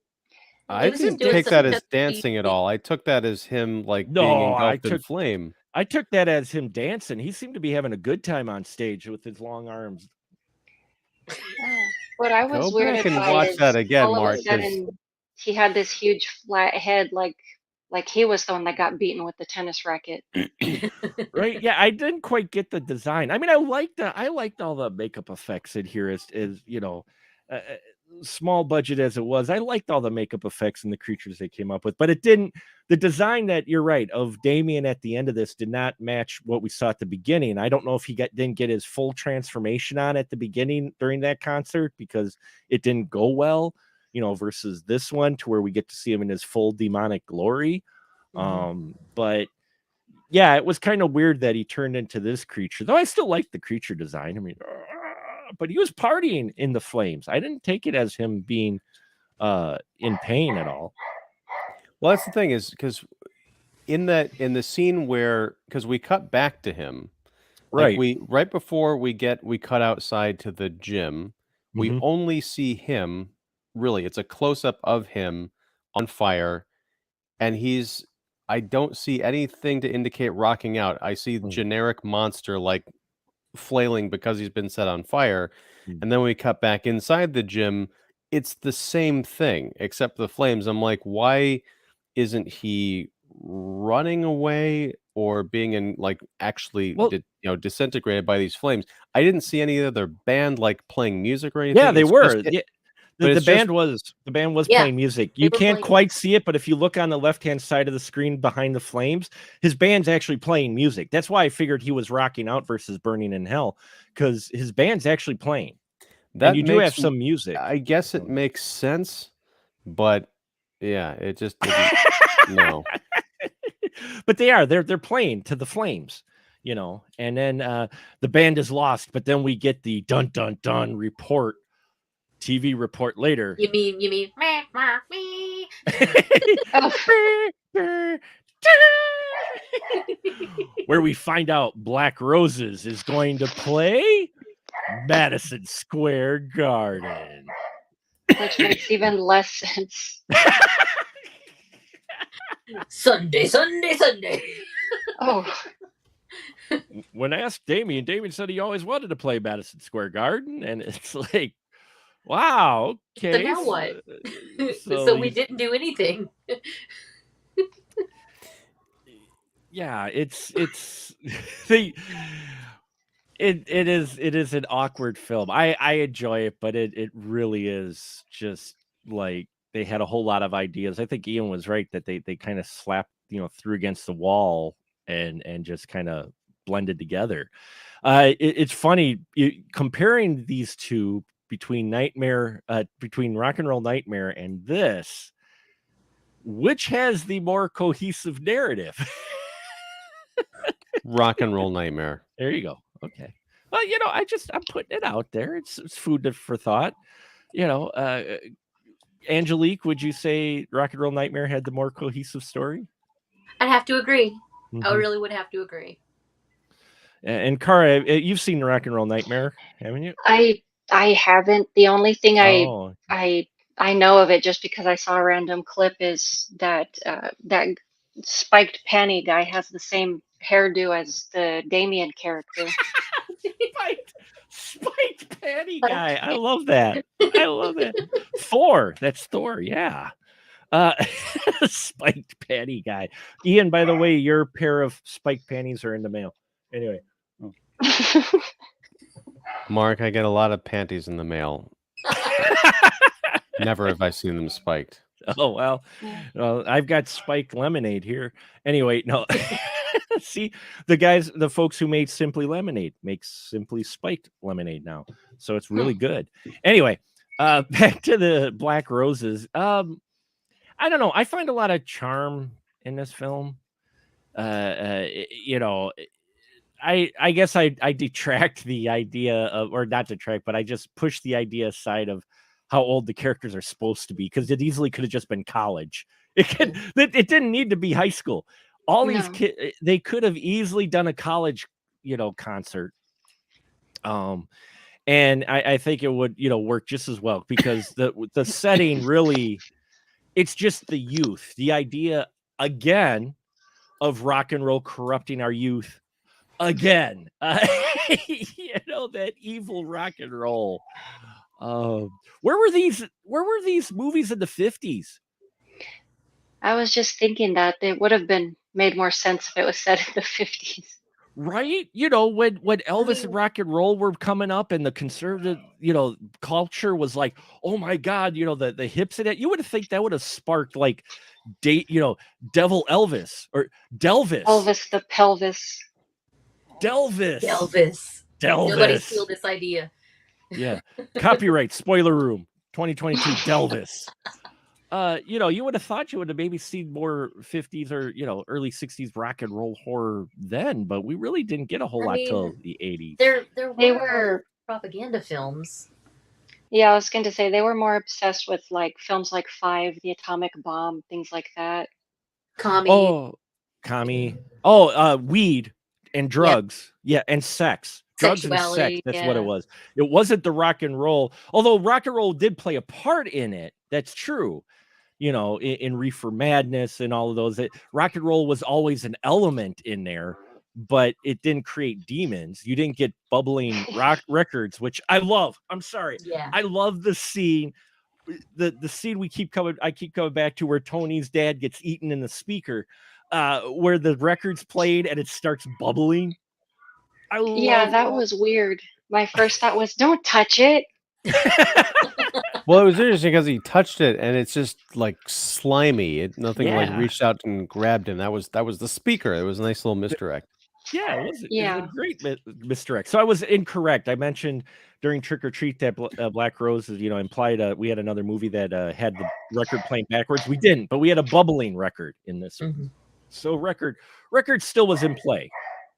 I didn't take that as dancing at all. I took that as him being engulfed in flame. I took that as him dancing. He seemed to be having a good time on stage with his long arms. What I was Go back weirded and by watch is that again, all of Mark, a sudden he had this huge flat head, like like he was the one that got beaten with the tennis racket. Right? Yeah, I didn't quite get the design. I mean, I liked all the makeup effects in here as small budget as it was. I liked all the makeup effects and the creatures they came up with, but it didn't. The design that you're right of Damien at the end of this did not match what we saw at the beginning. I don't know if he didn't get his full transformation on at the beginning during that concert because it didn't go well, versus this one to where we get to see him in his full demonic glory. But yeah, it was kind of weird that he turned into this creature, though I still like the creature design. I mean, but he was partying in the flames. I didn't take it as him being in pain at all. Well, that's the thing is because in the scene where because we cut back to him, like Right. right before we cut outside to the gym, we Mhm. only see him. Really, it's a close up of him on fire, and I don't see anything to indicate rocking out. I see Mm. generic monster like flailing because he's been set on fire. Mm. And then we cut back inside the gym. It's the same thing except the flames. I'm like, why isn't he running away or being actually Well, disintegrated by these flames? I didn't see any other band like playing music or yeah, anything. they It's just were. it, Yeah, but the it's just band was Yeah, playing music. they You were can't playing quite music. see it, but if you look on the left-hand side of the screen behind the flames, his band's actually playing music. That's why I figured he was rocking out versus burning in hell, because his band's actually playing. And that you do have makes some music. I guess it makes sense, but yeah, it just didn't. No. But they're playing to the flames, and then the band is lost, but then we get the dun dun dun TV report later. You mean meh, meh, meh. Where we find out Black Roses is going to play Madison Square Garden. Which makes even less sense. Sunday. Oh, When asked Damien said he always wanted to play Madison Square Garden, and it's like, wow, okay. So now what? So we didn't do anything. Yeah, it's the it is an awkward film. I enjoy it, but it really is just like they had a whole lot of ideas. I think Ian was right that they kind of slapped, threw against the wall and just kind of blended together. It's funny comparing these two between between Rock and Roll Nightmare and this, which has the more cohesive narrative. Rock and Roll Nightmare. There you go. Okay. Well, I'm putting it out there. It's food for thought. Angelique, would you say Rock and Roll Nightmare had the more cohesive story? I'd have to agree. Mm-hmm. I really would have to agree. And Cara, you've seen Rock and Roll Nightmare, haven't you? I haven't. The only thing I know of it just because I saw a random clip is that that spiked panty guy has the same hairdo as the Damien character. Spiked panty guy. I love that. I love that. Thor. That's Thor. Yeah. Spiked panty guy. Ian, by the way, your pair of spiked panties are in the mail. Anyway. Mark, I get a lot of panties in the mail. Never have I seen them spiked. Oh, well, I've got spiked lemonade here. Anyway, no. See, the folks who made Simply Lemonade make Simply Spiked Lemonade now. So it's really good. Anyway, back to the Black Roses. I don't know. I find a lot of charm in this film. I guess I detract the idea of, or not detract, but I just push the idea aside of how old the characters are supposed to be, because it easily could have just been college. It didn't need to be high school. All these kids, they could have easily done a college, concert. And I think it would, work just as well, because the setting really, it's just the youth, the idea again of rock and roll corrupting our youth again. That evil rock and roll. Where were these movies in the 50s? I was just thinking that it would have been made more sense if it was set in the 50s. Right? When Elvis and rock and roll were coming up and the conservative, culture was like, oh my God, the hips in it, you would think that would have sparked like Devil Elvis or Delvis. Elvis the pelvis. Nobody steal this idea. Yeah. Copyright Spoiler Room 2022 Delvis. You would have thought you would have maybe seen more 50s or early 60s rock and roll horror then, but we really didn't get a whole lot till the 80s. There They were were propaganda films. Yeah, I was going to say they were more obsessed with like films like Five, The Atomic Bomb, things like that. Commie. Weed and drugs. Yeah, and sex. Drugs and sex. Sexuality, That's what it was. It wasn't the rock and roll, although rock and roll did play a part in it. That's true. In Reefer Madness and all of those, rock and roll was always an element in there, but it didn't create demons. You didn't get bubbling rock records, which I love. I'm sorry. Yeah. I love the scene. The scene I keep coming back to where Tony's dad gets eaten in the speaker, where the record's played and it starts bubbling. That was weird. My first thought was, don't touch it. Well, it was interesting because he touched it and it's just like slimy. Nothing like reached out and grabbed him. That was the speaker. It was a nice little misdirect. Yeah, it was a great misdirect. So I was incorrect. I mentioned during Trick or Treat that Black Roses, implied we had another movie that had the record playing backwards. We didn't, but we had a bubbling record in this. Mm-hmm. So record still was in play.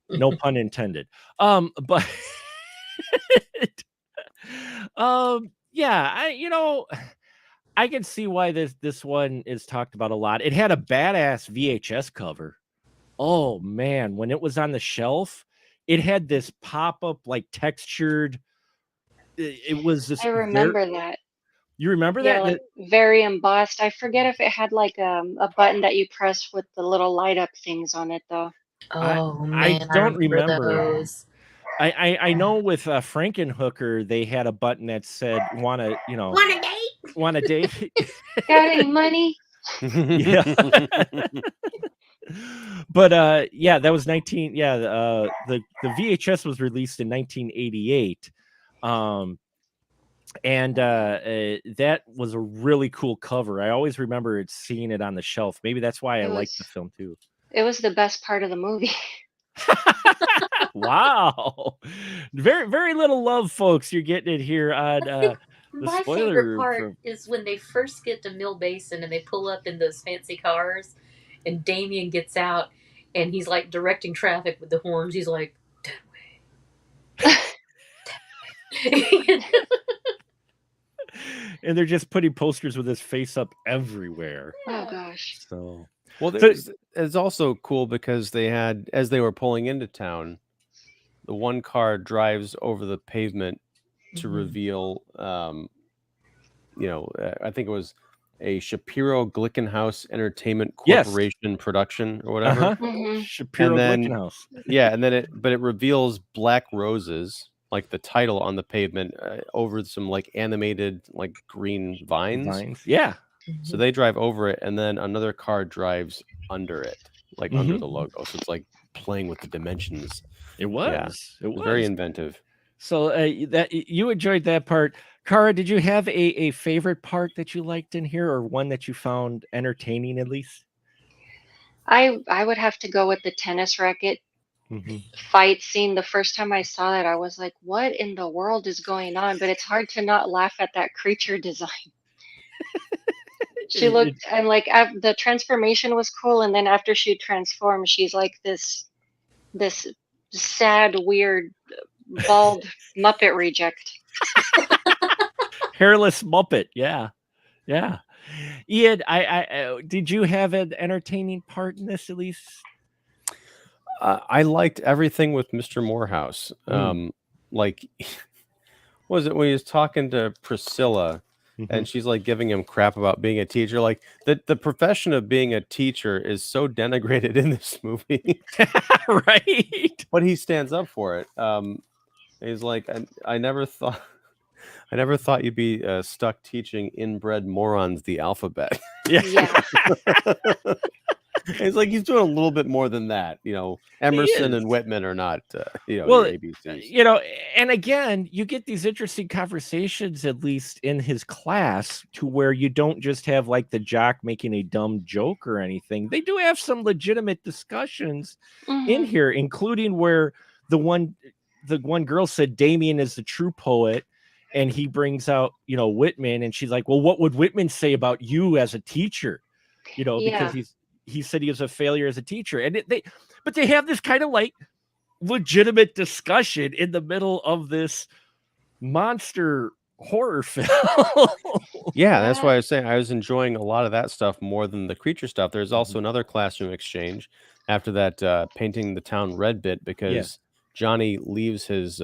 No pun intended. But I can see why this one is talked about a lot. It had a badass VHS cover. Oh man, when it was on the shelf, it had this pop-up like textured. It was this. I remember that. You remember that? Like very embossed. I forget if it had like a button that you press with the little light up things on it though. Oh man, I don't remember. Those. I know with Frankenhooker they had a button that said want a date. Got any money? Yeah. But that was the VHS was released in 1988. And that was a really cool cover. I always remember seeing it on the shelf. Maybe that's why I liked the film too. It was the best part of the movie. Wow. Very, very little love, folks. You're getting it here on my favorite part is when they first get to Mill Basin and they pull up in those fancy cars and Damien gets out and he's like directing traffic with the horns. He's like, that way. And they're just putting posters with his face up everywhere. Oh gosh. So it's also cool because they had, as they were pulling into town, the one car drives over the pavement to reveal, I think it was a Shapiro Glickenhaus Entertainment Corporation production or whatever. Shapiro Glickenhaus. Yeah, and then it reveals Black Roses, like the title on the pavement, over some like animated like green vines. Yeah. So they drive over it, and then another car drives under it, like under the logo. So it's like playing with the dimensions. It was. Yeah. It was very inventive. So that you enjoyed that part. Cara, did you have a favorite part that you liked in here, or one that you found entertaining at least? I would have to go with the tennis racket fight scene. The first time I saw that, I was like, what in the world is going on? But it's hard to not laugh at that creature design. She looked, and like the transformation was cool, and then after she transformed, she's like this sad, weird, bald Muppet reject. Hairless Muppet, yeah. Ian, I did you have an entertaining part in this at least? I liked everything with Mr. Morehouse. Like, what was it when he was talking to Priscilla? And she's like giving him crap about being a teacher. Like the profession of being a teacher is so denigrated in this movie. Right. But he stands up for it. He's like, I never thought I never thought you'd be stuck teaching inbred morons the alphabet. Yeah. It's like he's doing a little bit more than that. Emerson is. and Whitman are not, your Well, ABCs. and again, you get these interesting conversations, at least in his class, to where you don't just have like the jock making a dumb joke or anything. They do have some legitimate discussions in here, including where the one girl said Damien is the true poet, and he brings out, Whitman, and she's like, well, what would Whitman say about you as a teacher? Because he said he was a failure as a teacher. And but they have this kind of like legitimate discussion in the middle of this monster horror film. Yeah, that's why I was saying I was enjoying a lot of that stuff more than the creature stuff. There's also another classroom exchange after that painting the town red bit because Johnny leaves his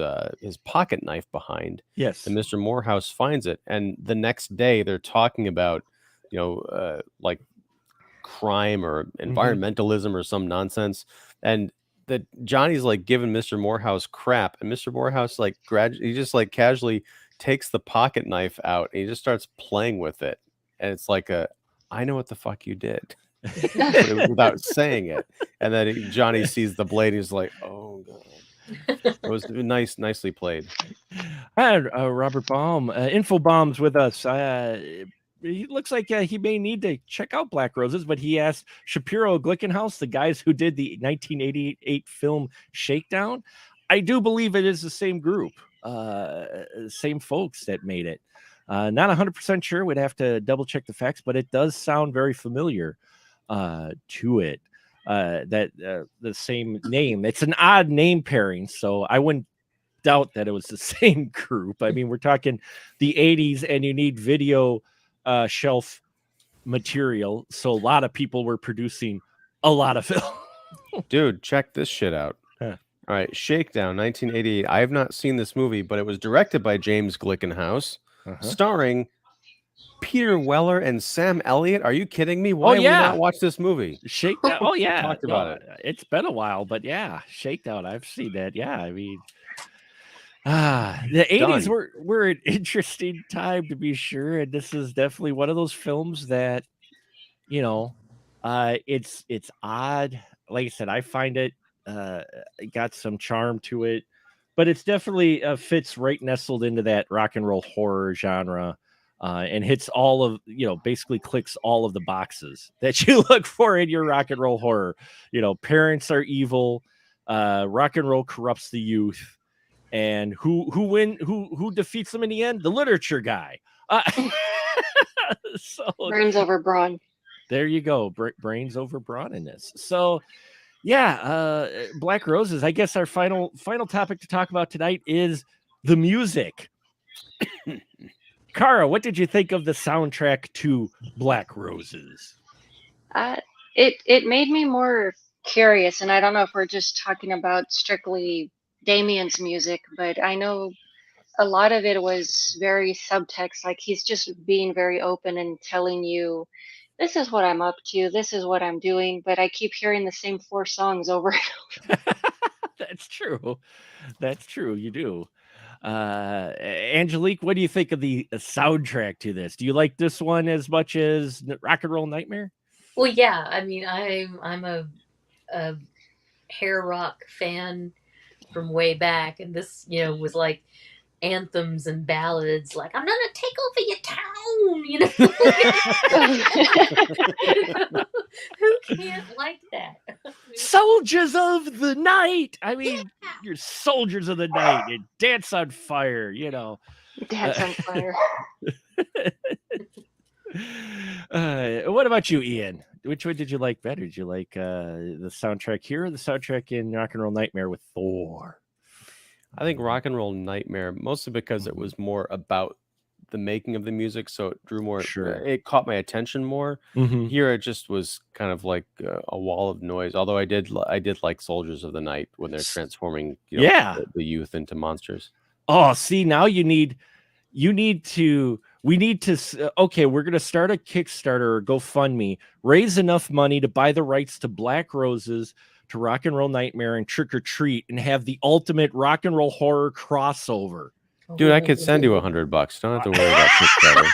pocket knife behind. Yes. And Mr. Morehouse finds it. And the next day they're talking about, like crime or environmentalism or some nonsense. And that Johnny's like giving Mr. Morehouse crap. And Mr. Morehouse he just like casually takes the pocket knife out and he just starts playing with it. And it's like I know what the fuck you did. Without saying it. And then Johnny sees the blade. He's like, oh god. It was nicely played. Hi, Robert Baum. Infobomb's with us. He looks like he may need to check out Black Roses, but he asked Shapiro Glickenhaus, the guys who did the 1988 film Shakedown. I do believe it is the same group, same folks that made it. Not 100% sure. We'd have to double check the facts, but it does sound very familiar to it. The same name. It's an odd name pairing, so I wouldn't doubt that it was the same group. I mean, we're talking the 80s, and you need video shelf material, so a lot of people were producing a lot of film. Dude, check this shit out. All right, Shakedown, 1988. I have not seen this movie, but it was directed by James Glickenhaus, starring Peter Weller and Sam Elliott. Are you kidding me? Why have we not watched this movie? Shakedown. Oh yeah, talked about it. It's been a while, but yeah, Shakedown. I've seen that. Yeah, I mean, the 80s were an interesting time to be sure, and this is definitely one of those films that, it's odd. Like I said, I find it got some charm to it, but it's definitely fits right nestled into that rock and roll horror genre, and hits all of, basically clicks all of the boxes that you look for in your rock and roll horror. Parents are evil, rock and roll corrupts the youth. And who defeats them in the end? The literature guy. So brains over brawn. There you go. Brains over brawn in this. So yeah, Black Roses. I guess our final topic to talk about tonight is the music. Kara, what did you think of the soundtrack to Black Roses? It made me more curious, and I don't know if we're just talking about strictly Damien's music, but I know a lot of it was very subtext, like he's just being very open and telling you, this is what I'm up to, this is what I'm doing, but I keep hearing the same 4 songs over and over. That's true. You do. Angelique, what do you think of the soundtrack to this? Do you like this one as much as Rock and Roll Nightmare? Well, yeah. I mean, I'm a hair rock fan from way back, and this was like anthems and ballads, like I'm gonna take over your town. Who can't like that? Soldiers of the night. I mean, you're soldiers of the night and dance on fire. Dance on fire. What about you, Ian? Which one did you like better? Did you like the soundtrack here or the soundtrack in Rock and Roll Nightmare with Thor? I think Rock and Roll Nightmare, mostly because it was more about the making of the music, so it drew more. It caught my attention more. Here, it just was kind of like a wall of noise. Although I did like Soldiers of the Night when they're transforming, the youth into monsters. Oh, see, now we need to. Okay, we're gonna start a Kickstarter or GoFundMe, raise enough money to buy the rights to Black Roses, to Rock and Roll Nightmare, and Trick or Treat, and have the ultimate rock and roll horror crossover. Dude, I could send you $100. Don't have to worry about Kickstarter.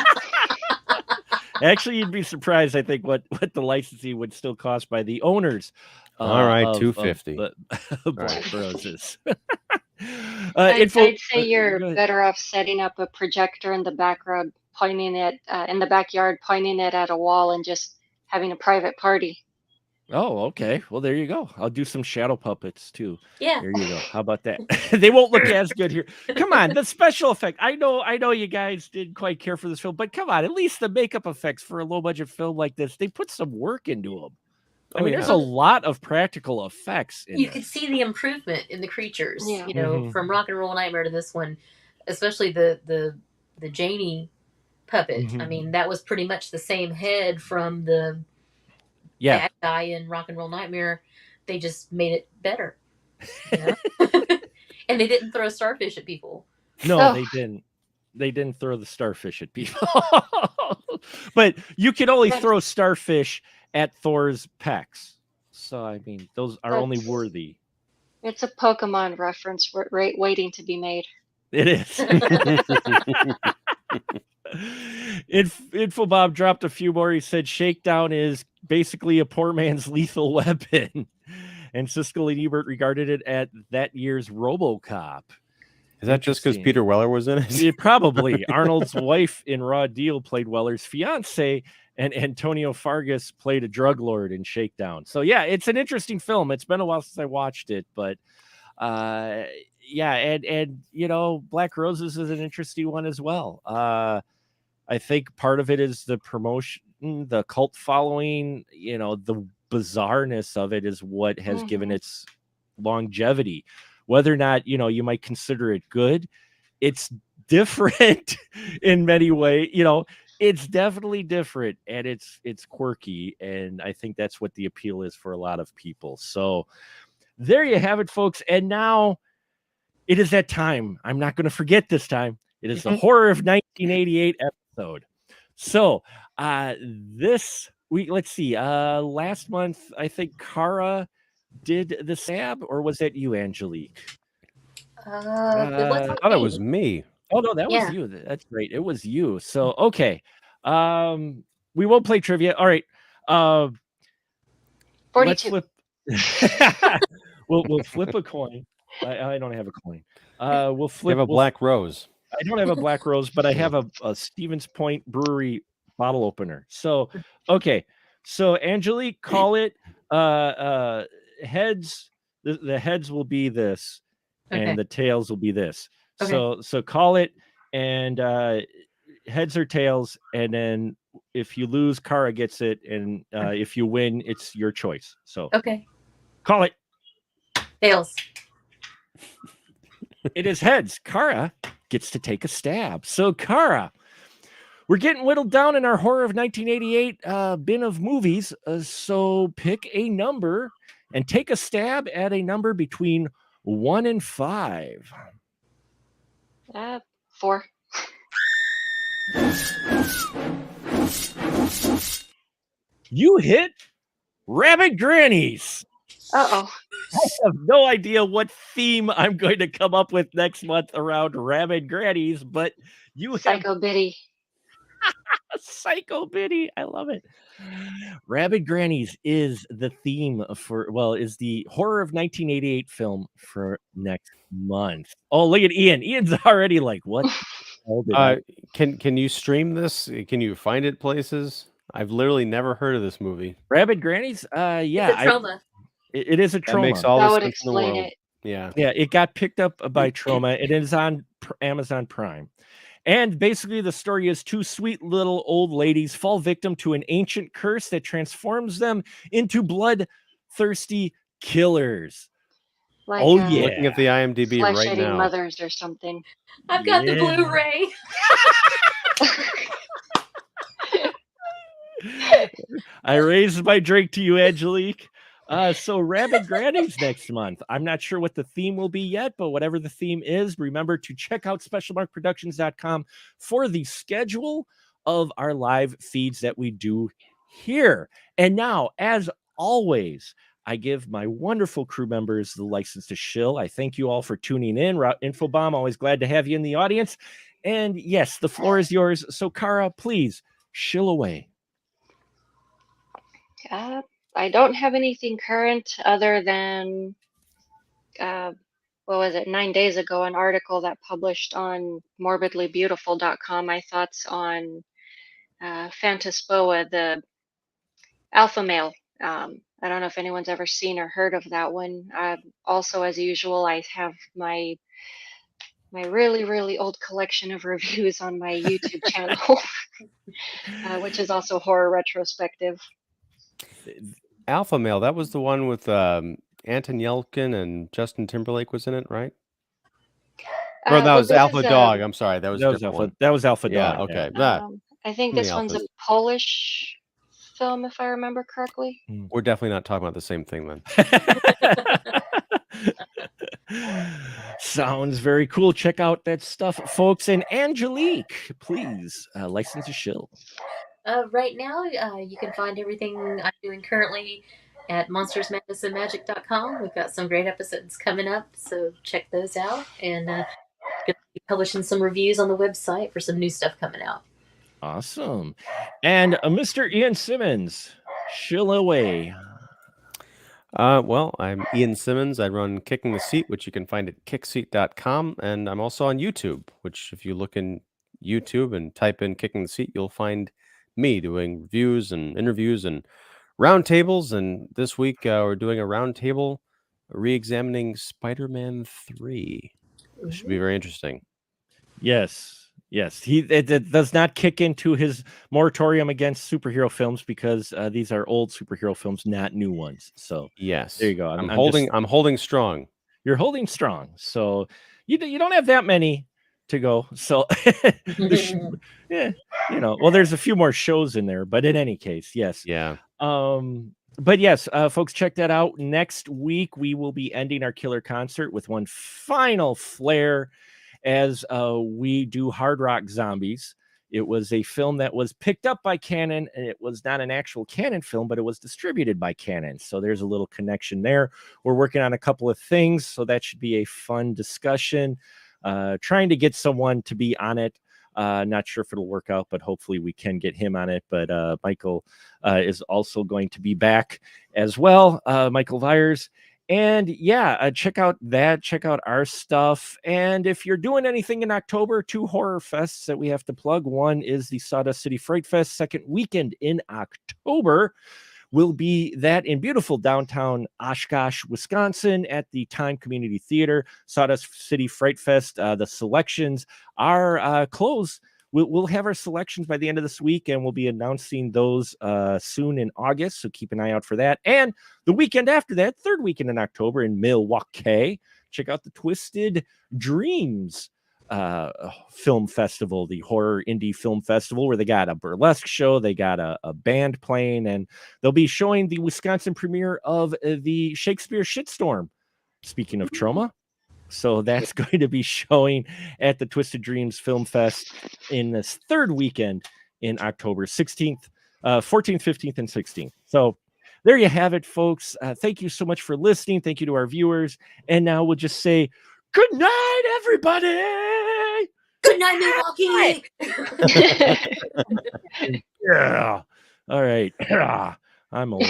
Actually, you'd be surprised, I think, what the licensing would still cost by the owners All right, of $250. Black Roses. I'd say go you're ahead. better off setting up a projector in the backyard, pointing it in the backyard, pointing it at a wall, and just having a private party. Oh, okay. Well, there you go. I'll do some shadow puppets too. Yeah. There you go. How about that? They won't look as good here. Come on, the special effect. I know you guys didn't quite care for this film, but come on, at least the makeup effects for a low budget film like this, they put some work into them. I mean, there's a lot of practical effects. You could see the improvement in the creatures, Yeah. you know, from Rock and Roll Nightmare to this one, especially the Janie puppet. I mean, that was pretty much the same head from the bad guy in Rock and Roll Nightmare. They just made it better, you know? And they didn't throw starfish at people. No, they didn't. They didn't throw the starfish at people. But you can only throw starfish at Thor's pecs. So, I mean, those are only worthy. It's a Pokemon reference waiting to be made. It is. Infobob dropped a few more. He said Shakedown is basically a poor man's Lethal Weapon. And Siskel and Ebert regarded it at that year's RoboCop. Is that just because Peter Weller was in it? Yeah, probably. Arnold's wife in Raw Deal played Weller's fiance, and Antonio Fargas played a drug lord in Shakedown. So, yeah, it's an interesting film. It's been a while since I watched it, but yeah, and you know, Black Roses is an interesting one as well. I think part of it is the promotion, the cult following, you know, the bizarreness of it is what has given its longevity. Whether or not, you know, you might consider it good, it's different in many ways. You know, it's definitely different, and it's quirky, and I think that's what the appeal is for a lot of people. So there you have it, folks. And now it is that time. I'm not going to forget this time. It is the Horror of 1988 episode. So this week, let's see. Last month, I think Kara did the stab, or was that you, Angelique? I thought it was me. Oh no, that was you. That's great. It was you. So okay. We won't play trivia. All right. 42. Let's flip. we'll flip a coin. I don't have a coin. We'll flip. You have a black rose. I don't have a black rose, but I have a Stevens Point Brewery bottle opener. So okay. So Angelique, call it heads. The heads will be this, and the tails will be this. Okay. So call it, and heads or tails, and then if you lose, Kara gets it, and if you win, it's your choice. So call it tails. It is heads. Kara gets to take a stab. So Kara, we're getting whittled down in our Horror of 1988 bin of movies. So pick a number and take a stab at a number between 1 and 5. 4. You hit Rabbit Grannies. Uh-oh. I have no idea what theme I'm going to come up with next month around Rabbit Grannies, but you Psycho Biddy. Psycho Biddy. I love it. Rabbit Grannies is the theme for, is the Horror of 1988 film for next month. Oh, look at Ian. Ian's already like, what? Can you stream this? Can you find it places? I've literally never heard of this movie. Rabbit Grannies? Yeah. It's a trauma. It is a trauma. That makes all the would sense in the explain world. it. Yeah. Yeah, it got picked up by Trauma. It is on Amazon Prime. And basically the story is two sweet little old ladies fall victim to an ancient curse that transforms them into bloodthirsty killers. Like, yeah. Looking at the IMDb right flesh-eating now. mothers or something. I've got the Blu-ray. I raised my drink to you, Angelique. So Rabbit Grannies next month. I'm not sure what the theme will be yet, but whatever the theme is, remember to check out specialmarkproductions.com for the schedule of our live feeds that we do here. And now, as always, I give my wonderful crew members the license to shill. I thank you all for tuning in. Infobomb, always glad to have you in the audience. And yes, the floor is yours. So, Kara, please shill away. I don't have anything current other than, what was it, 9 days ago, an article that published on morbidlybeautiful.com, my thoughts on Phantaspoa, the alpha male. I don't know if anyone's ever seen or heard of that one. Also, as usual, I have my really, really old collection of reviews on my YouTube channel, which is also horror retrospective. Alpha Male, that was the one with Anton Yelkin and Justin Timberlake was in it, right? Or that was Alpha Dog. I'm sorry, that was Alpha. one. That was Alpha Yeah, Dog. okay. I think this one's a Polish film, if I remember correctly. We're definitely not talking about the same thing then. Sounds very cool. Check out that stuff, folks. And Angelique, please, license to shill. Right now, you can find everything I'm doing currently at monstersmadnessandmagic.com. We've got some great episodes coming up, so check those out. And going to be publishing some reviews on the website for some new stuff coming out. Awesome. And Mr. Ian Simmons, shill away. Well, I'm Ian Simmons. I run Kicking the Seat, which you can find at kickseat.com. And I'm also on YouTube, which if you look in YouTube and type in Kicking the Seat, you'll find me doing reviews and interviews and roundtables. And this week we're doing a roundtable re-examining Spider-Man 3. It should be very interesting. Yes. It does not kick into his moratorium against superhero films because these are old superhero films, not new ones. So yes, there you go. I'm holding strong. You're holding strong. So you don't have that many to go. So well, there's a few more shows in there, but in any case, yes. Yeah. But yes, folks, check that out. Next week we will be ending our killer concert with one final flare as we do Hard Rock Zombies. It was a film that was picked up by Canon, and it was not an actual Canon film, but it was distributed by Canon. So there's a little connection there. We're working on a couple of things, so that should be a fun discussion. Trying to get someone to be on it. Not sure if it'll work out, but hopefully we can get him on it. But Michael is also going to be back as well, Michael Vyers. And yeah, check out that. Check out our stuff. And if you're doing anything in October, 2 horror fests that we have to plug. One is the Sawdust City Fright Fest, second weekend in October will be that in beautiful downtown Oshkosh, Wisconsin at the Time Community Theater. Sawdust City Fright Fest. The selections are closed. We'll have our selections by the end of this week, and we'll be announcing those soon in August, so keep an eye out for that. And the weekend after that, third weekend in October in Milwaukee, check out the Twisted Dreams film festival, the horror indie film festival, where they got a burlesque show, they got a band playing, and they'll be showing the Wisconsin premiere of the Shakespeare Shitstorm. Speaking of trauma. So that's going to be showing at the Twisted Dreams Film Fest in this third weekend in October 16th, 14th, 15th, and 16th. So there you have it, folks. Thank you so much for listening. Thank you to our viewers. And now we'll just say good night, everybody. Good night, Milwaukee. Yeah. All right. I'm old.